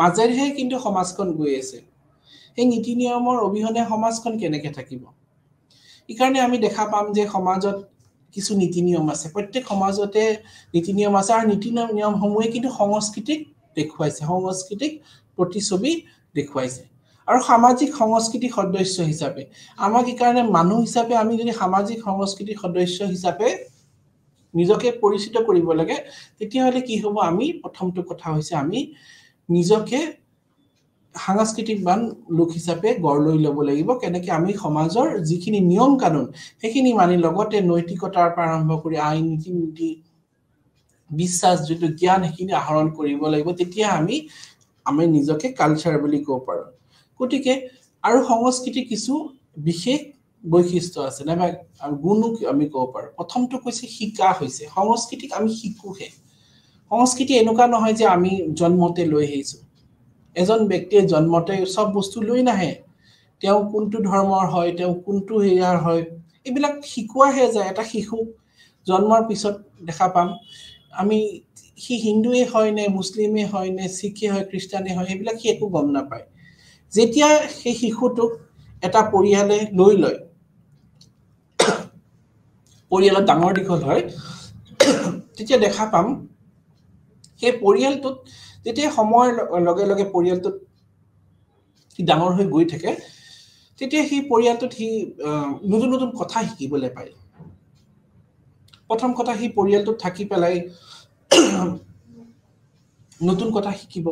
মাজেৰেহে কিন্তু সমাজখন গৈ আছে এই নীতি নিয়মৰ অবিহনে সমাজখন কেনেকৈ থাকিব এই কাৰণে আমি দেখা পাম যে সমাজত কিছু নীতি নিয়ম আছে প্ৰত্যেক সমাজতে নীতি নিয়ম আছে আৰু নীতি নিয়মসমূহে কিন্তু সংস্কৃতিক দেখুৱাইছে সংস্কৃতিক প্ৰতিচ্ছবি দেখুৱাইছে আৰু সামাজিক সংস্কৃতিক সদস্য হিচাপে আমাক এই কাৰণে মানুহ হিচাপে আমি যদি সামাজিক সংস্কৃতিক সদস্য হিচাপে নিজকে পৰিচিত কৰিব লাগে তেতিয়াহলে কি হ'ব আমি প্ৰথমটো কথা হৈছে আমি নিজকে সাংস্কৃতিকবান লোক হিচাপে গঢ় লৈ ল'ব লাগিব কেনেকৈ আমি সমাজৰ যিখিনি নিয়ম কানুন সেইখিনি মানি লগতে নৈতিকতাৰ পৰা আৰম্ভ কৰি আইন নীতি বিশ্বাস যিটো জ্ঞান সেইখিনি আহৰণ কৰিব লাগিব তেতিয়া আমি নিজকে কালচাৰ বুলি ক'ব পাৰোঁ গতিকে আৰু সংস্কৃতি কিছু বিশেষ বৈশিষ্ট্য আছে নাইবা গুণো আমি ক'ব পাৰোঁ প্ৰথমটো কৈছে শিকা হৈছে সংস্কৃতিক আমি শিকোহে সংস্কৃতি এনেকুৱা নহয় যে আমি জন্মতে লৈ আহিছোঁ এজন ব্যক্তিয়ে জন্মতে সব বস্তু লৈ নাহে তেওঁ কোনটো ধৰ্মৰ হয় তেওঁ কোনটো হেয়াৰ হয় এইবিলাক শিকোৱাহে যায় এটা শিশু জন্মৰ পিছত দেখা পাম আমি সি হিন্দুৱে হয় নে মুছলিমে হয় নে শিখে হয় খ্ৰীষ্টানে হয় এইবিলাক সি একো গম নাপায় যেতিয়া সেই শিশুটোক এটা পৰিয়ালে লৈ লয় পৰিয়ালত ডাঙৰ দীঘল হয় তেতিয়া দেখা পাম সেই পৰিয়ালটোত যেতিয়া সময়ৰ লগে লগে পৰিয়ালটোত সি ডাঙৰ হৈ গৈ থাকে তেতিয়া সেই পৰিয়ালটোত সি নতুন নতুন কথা শিকিবলৈ পায় প্ৰথম কথা সি পৰিয়ালটোত থাকি পেলাই নতুন কথা শিকিব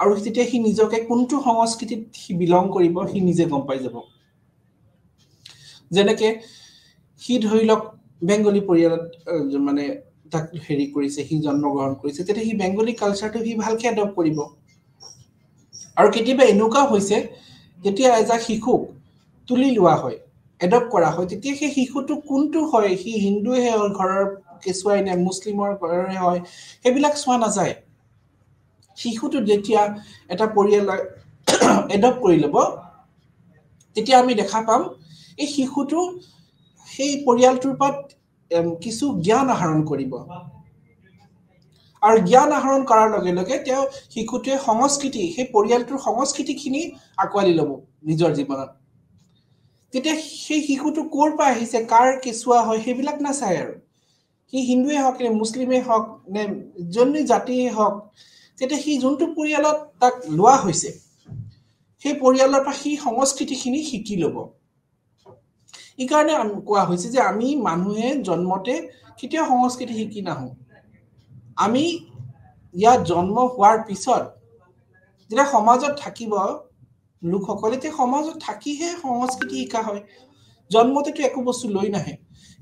আৰু যেতিয়া সি নিজকে কোনটো সংস্কৃতিত সি বিলং কৰিব সি নিজে গম পাই যাব যেনেকৈ সি ধৰি লওক বেংগলী পৰিয়ালত মানে তাক হেৰি কৰিছে, সি জন্মগ্ৰহণ কৰিছে, তেতিয়া সি বেংগলী কালচাৰটো সি ভালকে এডপ্ট কৰিব। আৰু কেতিয়াবা এনেকুৱা হৈছে যেতিয়া এজন শিশুক তুলি লোৱা হয়, এডপ্ট কৰা হয়, তেতিয়া সেই শিশুটো কোনটো হয়, সি হিন্দুৱে হয় ঘৰৰ কেঁচুৱাই নে মুছলিমৰ ঘৰৰে হয়, সেইবিলাক চোৱা নাযায়। শিশুটো যেতিয়া এটা পৰিয়ালক এডপ্ট কৰি ল'ব, তেতিয়া আমি দেখা পাম এই শিশুটো সেই পৰিয়ালটোৰ পৰা কিছু জ্ঞান আহৰণ কৰিব। আৰু জ্ঞান আহৰণ কৰাৰ লগে লগে তেওঁ শিশুটোৱে সংস্কৃতি, সেই পৰিয়ালটোৰ সংস্কৃতিখিনি আঁকোৱালি ল'ব নিজৰ জীৱনত। তেতিয়া সেই শিশুটো ক'ৰ পৰা আহিছে, কাৰ কেঁচুৱা হয়, সেইবিলাক নাচায় আৰু। সি হিন্দুৱে হওক নে মুছলিমেই হওক নে যোনে জাতিয়ে হওক, তেতিয়া সি যোনটো পৰিয়ালত তাক লোৱা হৈছে, সেই পৰিয়ালৰ পৰা সি সংস্কৃতিখিনি শিকি ল'ব। এইকাৰণে কোৱা হৈছে যে আমি মানুহে জন্মতে কেতিয়াও সংস্কৃতি শিকি নাহো। আমি ইয়াত জন্ম হোৱাৰ পিছত যেতিয়া সমাজত থাকিব লোকসকলে, তেতিয়া সমাজত থাকিহে সংস্কৃতি শিকা হয়। জন্মতেতো একো বস্তু লৈ নাহে।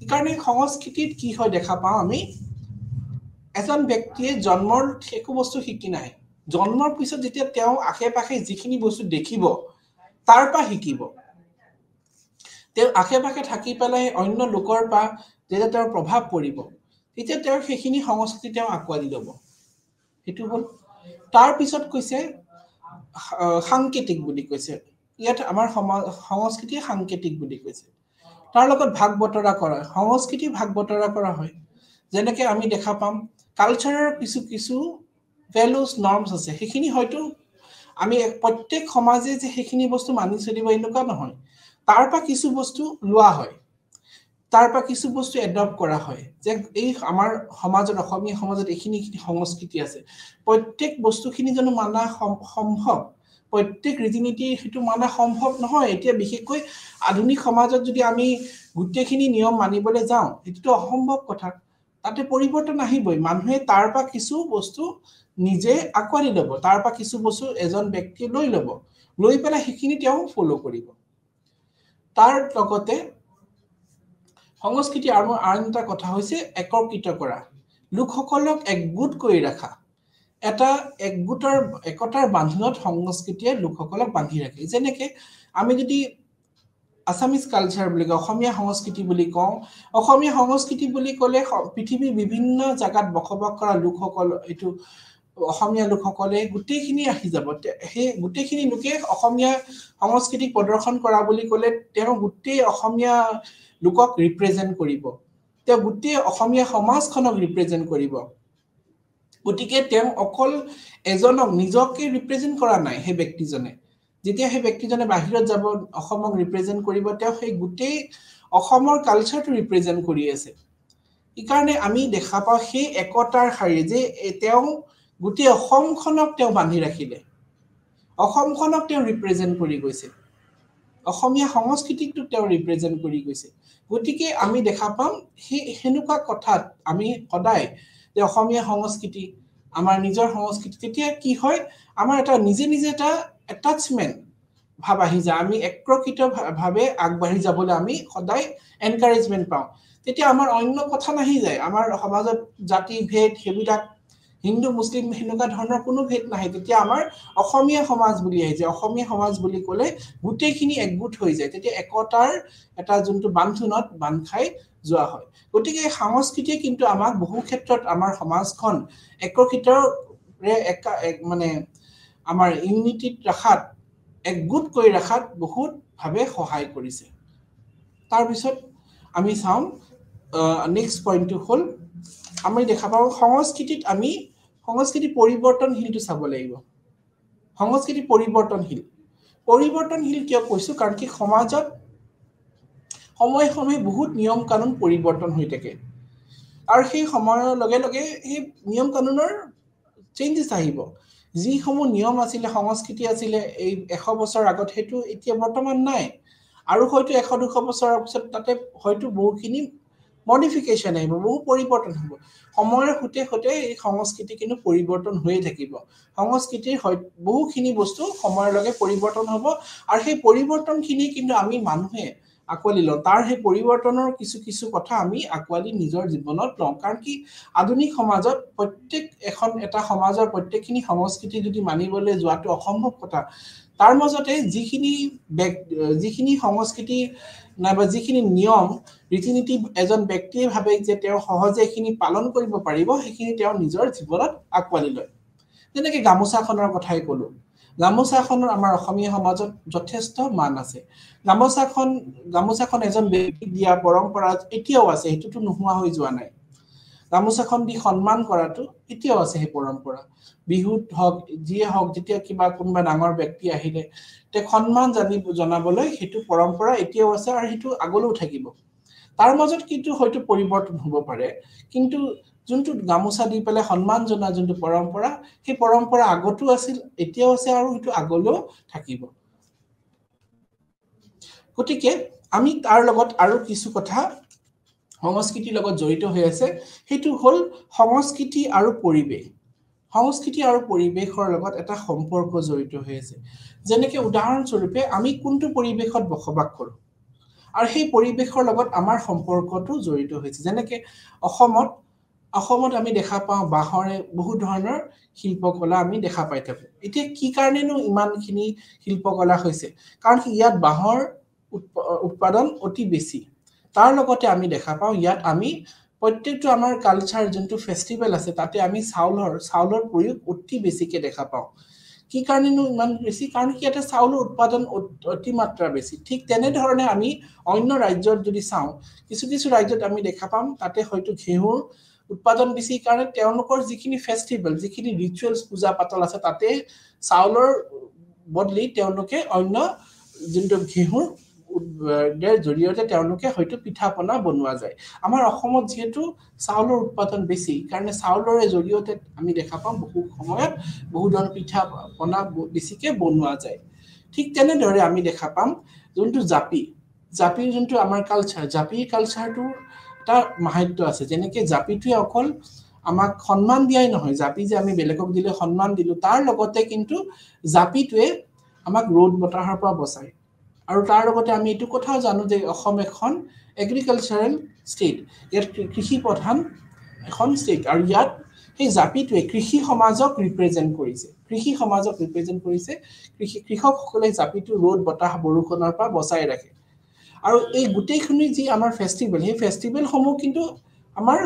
এইকাৰণে সংস্কৃতিত কি হয় দেখা পাওঁ আমি, এজন ব্যক্তিয়ে জন্মৰ একো বস্তু শিকি নাহে। জন্মৰ পিছত যেতিয়া তেওঁ আশে পাশে যিখিনি বস্তু দেখিব, তাৰ পৰা শিকিব। তেওঁ আশে পাশে থাকি পেলাই অন্য লোকৰ পৰা যেতিয়া তেওঁৰ প্ৰভাৱ পৰিব, তেতিয়া তেওঁৰ সেইখিনি সংস্কৃতি তেওঁ আঁকোৱালি ল'ব। সেইটো হ'ল। তাৰ পিছত কৈছে সাংকেতিক বুলি কৈছে। ইয়াত আমাৰ সংস্কৃতি সাংকেতিক বুলি কৈছে। তাৰ লগত ভাগ বতৰা কৰা, সংস্কৃতি ভাগ বতৰা কৰা হয়। যেনেকে আমি দেখা পাম কালচাৰৰ কিছু কিছু ভেলুজ নৰ্মছ আছে, সেইখিনি হয়তো আমি প্ৰত্যেক সমাজে যে সেইখিনি বস্তু মানি চলিব এনেকুৱা নহয়। তাৰ পৰা কিছু বস্তু লোৱা হয়, তাৰ পৰা কিছু বস্তু এডপ্ট কৰা হয়, যে এই আমাৰ সমাজত, অসমীয়া সমাজত এইখিনি সংস্কৃতি আছে, প্ৰত্যেক বস্তুখিনি জানো মানা সম্ভৱ? প্ৰত্যেক ৰীতি নীতি সেইটো মানা সম্ভৱ নহয়। এতিয়া বিশেষকৈ আধুনিক সমাজত যদি আমি গোটেইখিনি নিয়ম মানিবলৈ যাওঁ, সেইটোতো অসম্ভৱ কথা। তাতে পৰিৱৰ্তন আহিবই। মানুহে তাৰ পৰা কিছু বস্তু নিজে আঁকোৱালি ল'ব, তাৰ পৰা কিছু বস্তু এজন ব্যক্তিয়ে লৈ ল'ব, লৈ পেলাই সেইখিনি তেওঁ ফ'ল' কৰিব। তাৰ লগতে সংস্কৃতি আৰু আন এটা কথা হৈছে একত্ৰিত কৰা, লোকসকলক একগোট কৰি ৰাখা। এটা একতাৰ বান্ধোনত সংস্কৃতিয়ে লোকসকলক বান্ধি ৰাখে। যেনেকে আমি যদি আছামিজ কালচাৰ বুলি কওঁ, অসমীয়া সংস্কৃতি বুলি কওঁ, অসমীয়া সংস্কৃতি বুলি ক'লে পৃথিৱীৰ বিভিন্ন জাগাত বসবাস কৰা লোকসকল, এইটো অসমীয়া লোকসকলে গোটেইখিনি আহি যাব। সেই গোটেইখিনি লোকে অসমীয়া সংস্কৃতিক প্ৰদৰ্শন কৰা বুলি ক'লে তেওঁ গোটেই অসমীয়া লোকক ৰিপ্ৰেজেণ্ট কৰিব, তেওঁ গোটেই অসমীয়া সমাজখনক ৰিপ্ৰেজেণ্ট কৰিব। গতিকে তেওঁ অকল এজনক নিজকে ৰিপ্ৰেজেণ্ট কৰা নাই। সেই ব্যক্তিজনে যেতিয়া সেই ব্যক্তিজনে বাহিৰত যাব, অসমক ৰিপ্ৰেজেণ্ট কৰিব, তেওঁ সেই গোটেই অসমৰ কালচাৰটো ৰিপ্ৰেজেণ্ট কৰি আছে। এইকাৰণে আমি দেখা পাওঁ সেই একতাৰ শাৰী যে তেওঁ গোটেই অসমখনক তেওঁ বান্ধি ৰাখিলে, অসমখনক তেওঁ ৰিপ্ৰেজেণ্ট কৰি গৈছে, অসমীয়া সংস্কৃতিটোক তেওঁ ৰিপ্ৰেজেণ্ট কৰি গৈছে। গতিকে আমি দেখা পাম সেই সেনেকুৱা কথাত আমি সদায় যে অসমীয়া সংস্কৃতি আমাৰ নিজৰ সংস্কৃতি, তেতিয়া কি হয় আমাৰ এটা নিজে নিজে এটা এটাচমেণ্ট ভাৱ আহি যায়। আমি একত্ৰিত ভাৱে আগবাঢ়ি যাবলৈ আমি সদায় এনকাৰেজমেণ্ট পাওঁ। তেতিয়া আমাৰ অন্য কথা নাহি যায়। আমাৰ সমাজত জাতি ভেদ সেইবিলাক হিন্দু মুছলিম সেনেকুৱা ধৰণৰ কোনো ভেদ নাহে। তেতিয়া আমাৰ অসমীয়া সমাজ বুলি আহি যায়। অসমীয়া সমাজ বুলি ক'লে গোটেইখিনি একগোট হৈ যায়। তেতিয়া একতাৰ এটা যোনটো বান্ধোনত বান্ধ খাই যোৱা হয়। গতিকে সংস্কৃতিয়ে কিন্তু আমাক বহু ক্ষেত্ৰত আমাৰ সমাজখন একত্ৰিত মানে আমাৰ ইউনিটিত ৰখাত, একগোট কৰি ৰখাত বহুত ভাৱে সহায় কৰিছে। তাৰপিছত আমি চাওঁ নেক্সট পইণ্টটো হ'ল আমি দেখা পাওঁ সংস্কৃতিত আমি সংস্কৃতি পৰিৱৰ্তনশীলটো চাব লাগিব। সংস্কৃতি পৰিৱৰ্তনশীল কিয় কৈছো? কাৰণ কি সমাজত সময়ে সময়ে বহুত নিয়ম কানুন পৰিৱৰ্তন হৈ থাকে, আৰু সেই সময়ৰ লগে লগে সেই নিয়ম কানুনৰ চেঞ্জেছ আহিব। যিসমূহ নিয়ম আছিলে, সংস্কৃতি আছিলে এই 100 বছৰ আগত, সেইটো এতিয়া বৰ্তমান নাই। আৰু হয়তো 100-200 বছৰৰ পিছত তাতে হয়তো বহুখিনি মডিফিকেশ্যন আহিব, বহু পৰিৱৰ্তন হ'ব। সময়ৰ সৈতে সৈতে এই সংস্কৃতি কিন্তু পৰিৱৰ্তন হৈয়ে থাকিব। সংস্কৃতিৰ বহুখিনি বস্তু সময়ৰ লগে পৰিৱৰ্তন হ'ব, আৰু সেই পৰিৱৰ্তনখিনি কিন্তু আমি মানুহে আকোৱালি লওঁ তাৰ সেই পৰিৱৰ্তনৰ কিছু কথা আমি আকোৱালি নিজৰ জীৱনত লওঁ কাৰণ কি আধুনিক সমাজত এটা সমাজৰ প্ৰত্যেকখিনি সংস্কৃতি যদি মানিবলৈ যোৱাটো অসম্ভৱ কথা তাৰ মাজতে যিখিনি সংস্কৃতি নাইবা যিখিনি নিয়ম ৰীতি-নীতি এজন ব্যক্তিয়ে ভাবে যে তেওঁ সহজে এইখিনি পালন কৰিব পাৰিব সেইখিনি তেওঁ নিজৰ জীৱনত আকোৱালি লয় যেনেকৈ গামোচাখনৰ কথাই ক'লো গামোচাখনৰ আমাৰ অসমীয়া সমাজত যথেষ্ট মান আছে গামোচাখন এজন ব্যক্তিক দিয়া পৰম্পৰা এতিয়াও আছে হেতুটো নোহোৱা হৈ যোৱা নাই গামোচাখন দি সন্মান কৰাটো এতিয়াও আছে সেই পৰম্পৰা বিহুত হওক যিয়ে হওক যেতিয়া কিবা কোনোবা ডাঙৰ ব্যক্তি আহিলে তে সন্মান জনাবলৈ হেতু পৰম্পৰা এতিয়াও আছে আৰু হেতু আগলৈও থাকিব তাৰ মাজত কিন্তু হয়তো পৰিৱৰ্তন হ'ব পাৰে কিন্তু যোনটো গামোচা দি পেলাই সন্মান জনা যোনটো পৰম্পৰা সেই পৰম্পৰা আগতো আছিল এতিয়াও আছে আৰু হেতু আগলৈও থাকিব গতিকে আমি তাৰ লগত আৰু কিছু কথা সংস্কৃতিৰ লগত জড়িত হৈ আছে হেতু হল সংস্কৃতি আৰু পৰিৱেশৰ লগত এটা সম্পৰ্ক জড়িত হৈ আছে যেনেকৈ উদাহৰণ স্বৰূপে আমি কোনটো পৰিৱেশত বসবাস কৰোঁ আৰু সেই পৰিৱেশৰ লগত আমাৰ সম্পৰ্কটো জড়িত হৈছে যেনেকৈ অসমত আমি দেখা পাওঁ বাঁহৰে বহু ধৰণৰ শিল্পকলা আমি দেখা পাই থাকো এতিয়া কি কাৰণেনো ইমানখিনি শিল্পকলা হৈছে কাৰণ ইয়াত বাঁহৰ উৎপাদন অতি বেছি তাৰ লগতে আমি দেখা পাওঁ ইয়াত আমি প্ৰত্যেকটো আমাৰ কালচাৰ যোনটো ফেষ্টিভেল আছে তাতে আমি চাউলৰ প্ৰয়োগ অতি বেছিকে দেখা পাওঁ কি কাৰণেনো ইমান বেছি কাৰণ কি ইয়াতে চাউলৰ উৎপাদন অতি মাত্ৰা বেছি ঠিক তেনেধৰণে আমি অন্য ৰাজ্যত যদি চাওঁ কিছু ৰাজ্যত আমি দেখা পাম তাতে হয়তো ঘেঁহুৰ উৎপাদন বেছি কাৰণে তেওঁলোকৰ যিখিনি ফেষ্টিভেল যিখিনি ৰিচুৱেলছ পূজা পাতল আছে তাতে চাউলৰ বদলি তেওঁলোকে অন্য যোনটো ঘেঁহুৰ জৰিয়তে তেওঁলোকে হয়তো পিঠা পনা বনোৱা যায় আমাৰ অসমত যেহেতু চাউলৰ উৎপাদন বেছি কাৰণে চাউলৰে জৰিয়তে আমি দেখা পাম বহু সময়ত বহু ধৰণৰ পিঠা পনা বেছিকে বনোৱা যায় ঠিক তেনেদৰে আমি দেখা পাম যোনটো জাপিৰ যোনটো আমাৰ কালচাৰ জাপিৰ কালচাৰটো এটা মাহাত্য আছে যেনেকৈ জাপিটোৱে অকল আমাক সন্মান দিয়াই নহয় জাপি যে আমি বেলেগক দিলে সন্মান দিলো তাৰ লগতে কিন্তু জাপিটোৱে আমাক ৰ'দ বতাহৰ পৰা বচায় আৰু তাৰ লগতে আমি এইটো কথাও জানো যে অসম এখন এগ্ৰিকালচাৰেল ষ্টেট ইয়াত কৃষি প্ৰধান এখন ষ্টেট আৰু ইয়াত সেই জাপিটোৱে কৃষি সমাজক ৰিপ্ৰেজেণ্ট কৰিছে কৃষকসকলে জাপিটো ৰ'দ বতাহ বৰষুণৰ পৰা বচাই ৰাখে আৰু এই গোটেইখিনি যি আমাৰ ফেষ্টিভেল সেই ফেষ্টিভেলসমূহ কিন্তু আমাৰ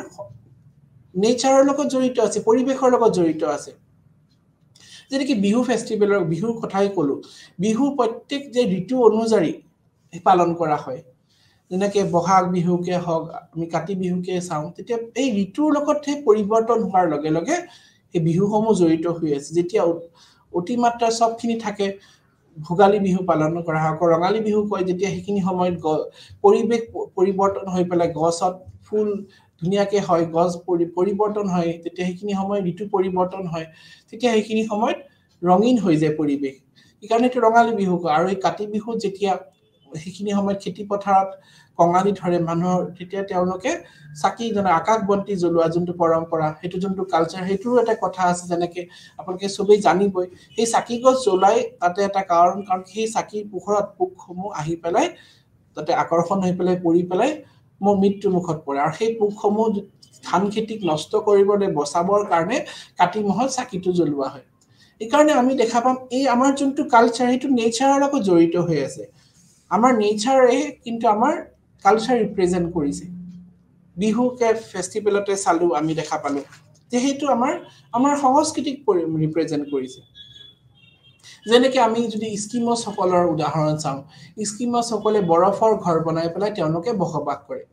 নেচাৰৰ লগত জড়িত আছে পৰিৱেশৰ লগত জড়িত আছে যেনেকৈ বিহুৰ কথাই ক'লো বিহু প্ৰত্যেক যে ঋতু অনুযায়ী পালন কৰা হয় যেনেকৈ বহাগ বিহুকে হওক আমি কাতি বিহুকে চাওঁ তেতিয়া এই ঋতুৰ লগত সেই পৰিৱৰ্তন হোৱাৰ লগে লগে এই বিহুসমূহ জড়িত হৈ আছে যেতিয়া অতিমাত্ৰা সবখিনি থাকে ভোগালী বিহু পালন কৰা হয় ৰঙালী বিহু কয় যেতিয়া সেইখিনি সময়ত পৰিৱেশ পৰিৱৰ্তন হৈ পেলাই গছত ফুল ধুনীয়াকে হয় গছ পৰিৱৰ্তন হয় তেতিয়া সেইখিনি সময় ঋতু পৰিৱৰ্তন হয় তেতিয়া সেইখিনি সময়ত ৰঙীন হৈ যায় পৰিৱেশ এইকাৰণে এইটো ৰঙালী বিহু কয় আৰু এই কাতি বিহুত যেতিয়া সেইখিনি সময়ত খেতি পথাৰত কঙালী ধৰে মানুহৰ তেতিয়া তেওঁলোকে চাকি আকাশ বন্তি জ্বলোৱা যোনটো পৰম্পৰা সেইটো যোনটো কালচাৰ সেইটোৰো এটা কথা আছে যেনেকৈ আপোনালোকে চবেই জানিবই সেই চাকি গছ জ্বলাই তাতে এটা কাৰণ সেই চাকিৰ পোহৰত পোকসমূহ আহি পেলাই তাতে আকৰ্ষণ হৈ পেলাই পৰি পেলাই মৃত্যু মুখত পৰে আৰু সেই পোকসমূহ ধান খেতিক নষ্ট কৰিবলৈ বচাবৰ কাৰণে কাতি মাহত চাকিটো জ্বলোৱা হয় এইকাৰণে আমি দেখা পাম এই আমাৰ যোনটো কালচাৰ সেইটো নেচাৰৰ লগত জড়িত হৈ আছে আমাৰ নেচাৰে কিন্তু আমাৰ কালচাৰ ৰিপ্ৰেজেণ্ট কৰিছে বিহুকে ফেষ্টিভেলতে চালো আমি দেখা পালো যে সেইটো আমাৰ সংস্কৃতিক ৰিপ্ৰেজেণ্ট কৰিছে যেনেকৈ আমি যদি ইস্কিমছসকলৰ উদাহৰণ চাওঁ ইস্কিমছসকলে বৰফৰ ঘৰ বনাই পেলাই তেওঁলোকে বসবাস কৰে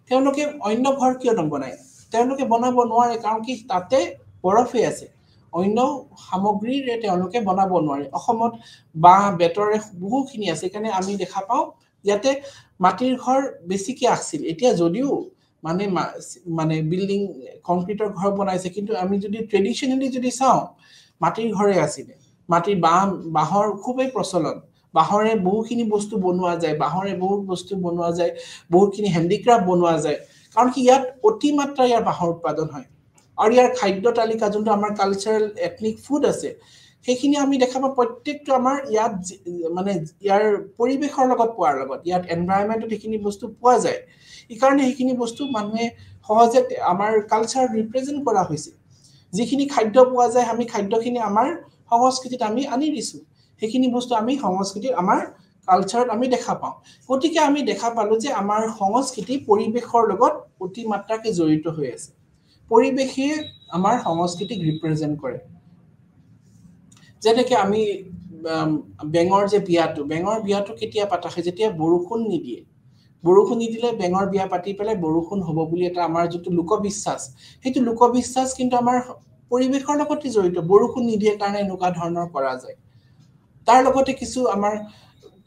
তেওঁলোকে অন্য ঘৰ কিয় নবনায় তেওঁলোকে বনাব নোৱাৰে কাৰণ কি তাতে বৰফে আছে অন্য সামগ্ৰীৰে তেওঁলোকে বনাব নোৱাৰে অসমত বাঁহ বেতৰে বহুখিনি আছে সেইকাৰণে আমি দেখা পাওঁ ইয়াতে মাটিৰ ঘৰ বেছিকে আছিল এতিয়া যদিও মানে বিল্ডিং কংক্ৰিটৰ ঘৰ বনাইছে কিন্তু আমি যদি ট্ৰেডিশনেলি যদি চাওঁ মাটিৰ ঘৰে আছিলে মাটিৰ বাঁহৰ খুবেই প্ৰচলন বাঁহৰে বহুখিনি বস্তু বনোৱা যায় বহুখিনি হেণ্ডিক্ৰাফ্ট বনোৱা যায় কাৰণ কি ইয়াত অতিমাত্ৰা ইয়াৰ বাঁহৰ উৎপাদন হয় আৰু ইয়াৰ খাদ্য তালিকা যোনটো আমাৰ কালচাৰেল এথনিক ফুড আছে সেইখিনি আমি দেখা পাওঁ প্ৰত্যেকটো আমাৰ ইয়াত মানে ইয়াৰ পৰিৱেশৰ লগত পোৱাৰ লগত ইয়াত এনভায়ৰনমেন্টত সেইখিনি বস্তু পোৱা যায় এই কাৰণে সেইখিনি বস্তু মানুহে সহজে আমাৰ কালচাৰ ৰিপ্ৰেজেন্ট কৰা হৈছে যিখিনি খাদ্য পোৱা যায় আমি খাদ্যখিনি আমাৰ সংস্কৃতিত আমি আনি দিছো সেইখিনি বস্তু আমি সংস্কৃতিত আমাৰ কালচাৰত আমি দেখা পাওঁ গতিকে আমি দেখা পালো যে আমাৰ সংস্কৃতি পৰিৱেশৰ লগত অতিমাত্ৰাকে জড়িত হৈ আছে পৰিৱেশে আমাৰ সংস্কৃতিক ৰিপ্ৰেজেন্ট কৰে যেনেকৈ আমি বেঙৰ যে বিয়াটো কেতিয়া পাতা হয় যেতিয়া বৰষুণ নিদিলে বেঙৰ বিয়া পাতি পেলাই বৰষুণ হ'ব বুলি এটা আমাৰ যেটো লোকবিশ্বাস সেইটো লোকবিশ্বাস কিন্তু আমাৰ পৰিৱেশৰ লগতে জড়িত বৰষুণ নিদিয়ে কাৰণে এনেকুৱা ধৰণৰ কৰা যায় তাৰ লগতে কিছু আমাৰ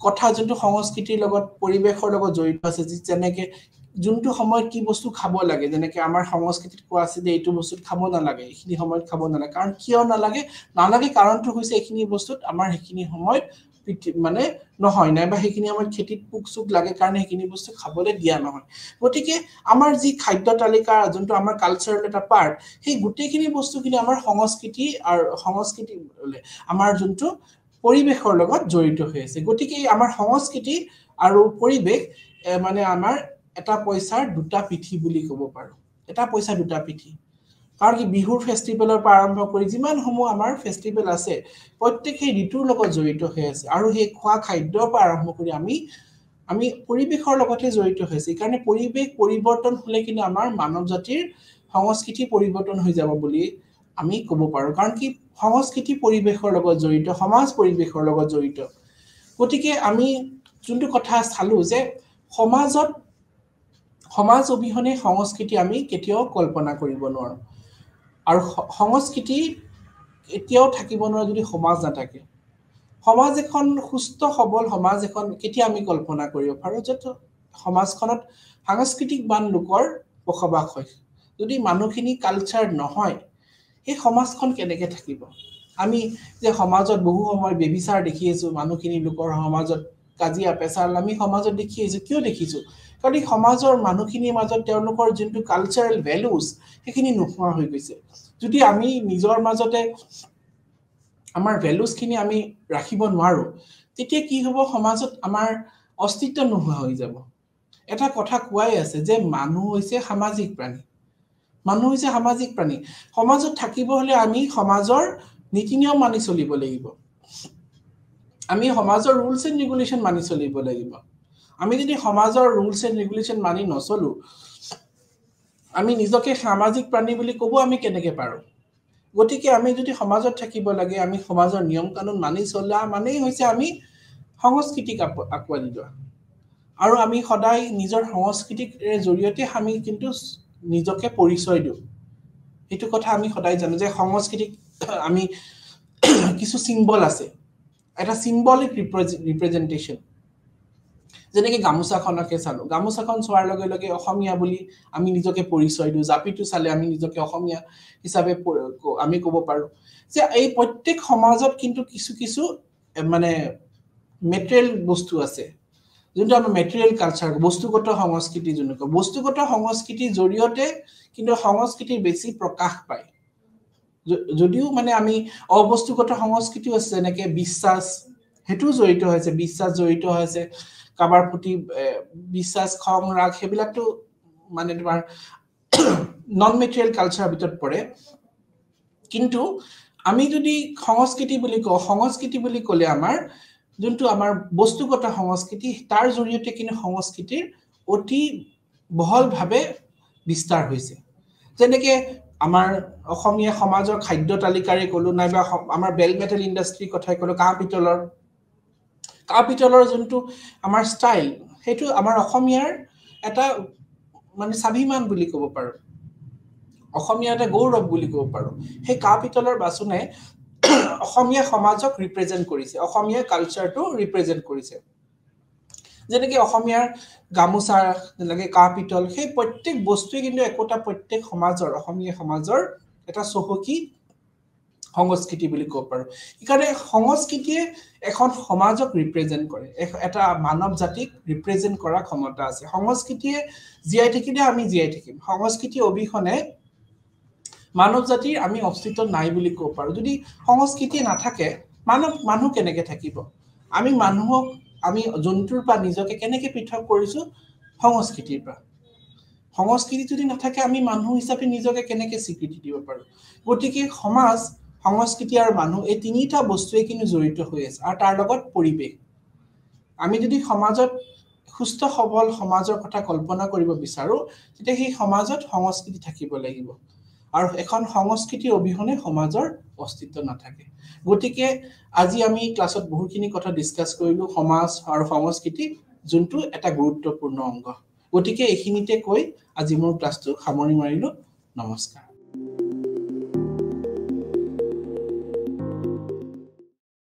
কথা যোনটো সংস্কৃতিৰ লগত পৰিৱেশৰ লগত জড়িত আছে যেনেকৈ যোনটো সময়ত কি বস্তু খাব লাগে যেনেকৈ আমাৰ সংস্কৃতিত কোৱা আছে যে এইটো বস্তু খাব নালাগে এইখিনি সময়ত খাব নালাগে কাৰণ কিয় নালাগে কাৰণটো হৈছে এইখিনি বস্তুত আমাৰ সেইখিনি সময়ত মানে নহয় নাইবা সেইখিনি আমাৰ খেতিত পোক লাগে কাৰণে সেইখিনি বস্তু খাবলৈ দিয়া নহয় গতিকে আমাৰ যি খাদ্য তালিকা যোনটো আমাৰ কালচাৰেল এটা পাৰ্ট সেই গোটেইখিনি বস্তুখিনি আমাৰ সংস্কৃতি আৰু সংস্কৃতি আমাৰ যোনটো পৰিৱেশৰ লগত জড়িত হৈ আছে গতিকে আমাৰ সংস্কৃতি আৰু পৰিৱেশ মানে আমাৰ এটা পইচাৰ দুটা পিঠি বুলি ক'ব পাৰো এটা পইচা দুটা পিঠি কাৰণ কি বিহুৰ ফেষ্টিভেলৰ পৰা আৰম্ভ কৰি যিমান সমূহ আমাৰ ফেষ্টিভেল আছে প্ৰত্যেকই ঋতুৰ লগত জড়িত হৈ আছে আৰু সেই খোৱা খাদ্যৰ পৰা আৰম্ভ কৰি আমি পৰিৱেশৰ লগতে জড়িত হৈছে কাৰণ পৰিৱেশ পৰিৱৰ্তন হলে কিন্তু আমাৰ মানৱ জাতিৰ সংস্কৃতি পৰিৱৰ্তন হৈ যাব বুলি আমি ক'ব পাৰো কাৰণ কি সংস্কৃতি পৰিৱেশৰ লগত জড়িত সমাজ পৰিৱেশৰ লগত জড়িত গতিকে আমি যোনটো কথা চালো যে সমাজ অবিহনে সংস্কৃতি আমি কেতিয়াও কল্পনা কৰিব নোৱাৰো আৰু সংস্কৃতি এতিয়াও থাকিব নোৱাৰে যদি সমাজ নাথাকে সমাজ এখন সুস্থ সবল সমাজ এখন কেতিয়া আমি কল্পনা কৰিব পাৰো যে সমাজখনত সাংস্কৃতিক বান লোকৰ বসবাস হয় যদি মানুহখিনি কালচাৰ নহয় এই সমাজখন কেনেকৈ থাকিব আমি যে সমাজত বহু সময় বেবিচাৰ দেখি আছো মানুহখিনি লোকৰ সমাজত কাজিয়া পেছাল আমি সমাজত দেখি আছো কিয় দেখিছো কাৰণ এই সমাজৰ মানুহখিনিৰ মাজত তেওঁলোকৰ যোনটো কালচাৰেল ভ্যালুজ সেইখিনি নোহোৱা হৈ গৈছে যদি আমি নিজৰ মাজতে আমাৰ ভ্যালুজখিনি আমি ৰাখিব নোৱাৰো তেতিয়া কি হ'ব সমাজত আমাৰ অস্তিত্ব নোহোৱা হৈ যাব এটা কথা কোৱাই আছে যে মানুহ হৈছে সামাজিক প্ৰাণী সমাজত থাকিব হলে আমি সমাজৰ নীতি নিয়ম মানি চলিব লাগিব আমি সমাজৰ ৰুলছ এণ্ড ৰেগুলেশন মানি চলিব লাগিব আমি যদি সমাজৰ ৰুলছ এণ্ড ৰেগুলেশন মানি নচলো আমি নিজকে সামাজিক প্ৰাণী বুলি ক'ব আমি কেনেকৈ পাৰো গতিকে আমি যদি সমাজত থাকিব লাগে আমি সমাজৰ নিয়ম কানুন মানি চলা মানেই হৈছে আমি সংস্কৃতিক আকোৱালি লোৱা আৰু আমি সদায় নিজৰ সংস্কৃতিৰ জৰিয়তে আমি কিন্তু নিজকে পৰিচয় দিওঁ এইটো কথা আমি সদায় জানো যে সংস্কৃতিক আমি কিছু সিম্বল আছে এটা সিম্বলিক ৰিপ্ৰেজেন্টেশন যেনেকৈ গামোচাখনকে চালো গামোচাখন চোৱাৰ লগে লগে অসমীয়া বুলি আমি নিজকে পৰিচয় দিওঁ জাপিটো চালে আমি নিজকে অসমীয়া হিচাপে আমি ক'ব পাৰো যে এই প্ৰত্যেক সমাজত কিন্তু কিছু মানে মেটেৰিয়েল বস্তু আছে যোনটো আমাৰ মেটেৰিয়েল কালচাৰ বস্তুগত সংস্কৃতি যোনটো বস্তুগত সংস্কৃতিৰ জৰিয়তে কিন্তু সংস্কৃতিৰ বেছি প্ৰকাশ পায় যদিও মানে আমি অবস্তুগত সংস্কৃতিও আছে যেনেকৈ বিশ্বাস হেতু জড়িত হৈছে কাবাৰ প্ৰতি বিশ্বাস খং ৰাগ হেবিলাকটো মানে তোমাৰ নন মেটেৰিয়েল কালচাৰ ভিতৰত পৰে কিন্তু আমি যদি সংস্কৃতি বুলি ক'লে আমাৰ যোনটো আমাৰ বস্তুগত সংস্কৃতি তাৰ জৰিয়তে কিন্তু সংস্কৃতিৰ অতি বহলভাৱে বিস্তাৰ হৈছে যেনেকৈ আমাৰ অসমীয়া সমাজৰ খাদ্য তালিকাৰে ক'লো নাইবা আমাৰ বেল মেটেল ইণ্ডাষ্ট্ৰীৰ কথাই ক'লো কাঁহ পিতলৰ যোনটো আমাৰ ষ্টাইল সেইটো আমাৰ অসমীয়াৰ এটা মানে স্বাভিমান বুলি ক'ব পাৰো অসমীয়া এটা গৌৰৱ বুলি ক'ব পাৰো সেই কাঁহ পিতলৰ বাচনে অসমীয়া সমাজক ৰিপ্ৰেজেন্ট কৰিছে অসমীয়া কালচাৰটো ৰিপ্ৰেজেন্ট কৰিছে যেনেকৈ অসমীয়াৰ গামোচা যেনেকৈ কাঁহ পিতল সেই প্ৰত্যেক বস্তুৱে কিন্তু একোটা প্ৰত্যেক সমাজৰ অসমীয়া সমাজৰ এটা চহকী সংস্কৃতি বুলি ক'ব পাৰো ইকাৰণে সংস্কৃতিয়ে এখন সমাজক ৰিপ্ৰেজেন্ট কৰে এটা মানৱ জাতিক ৰিপ্ৰেজেন্ট কৰা ক্ষমতা আছে সংস্কৃতিয়ে জীয়াই থাকিলে আমি জীয়াই থাকিম সংস্কৃতি অবিহনে মানৱ জাতিৰ আমি অস্তিত্ব নাই বুলি ক'ব পাৰো যদি সংস্কৃতি নাথাকে মানুহ কেনেকে থাকিব আমি মানুহক আমি জন্তুৰ পৰা নিজকে কেনেকে পৃথক কৰিছো সংস্কৃতিৰ পৰা সংস্কৃতি যদি নাথাকে আমি মানুহ হিচাপে নিজকে কেনেকে স্বীকৃতি দিব পাৰো গতিকে সমাজ সংস্কৃতি আৰু মানুহ এই তিনিটা বস্তুৱে কিন্তু জড়িত হৈ আছে আৰু তাৰ লগত পৰিৱেশ আমি যদি সমাজত সুস্থ সবল সমাজৰ কথা কল্পনা কৰিব বিচাৰো তেতিয়া সেই সমাজত সংস্কৃতি থাকিব লাগিব আৰু এখন সংস্কৃতিৰ অবিহনে সমাজৰ অস্তিত্ব নাথাকে গতিকে আজি আমি ক্লাছত বহুখিনি কথা ডিসকাস কৰিলো সমাজ আৰু সংস্কৃতি যোনটো এটা গুৰুত্বপূৰ্ণ অংগ গতিকে এইখিনিতে কৈ আজি মোৰ ক্লাছটো সামৰি মাৰিলো নমস্কাৰ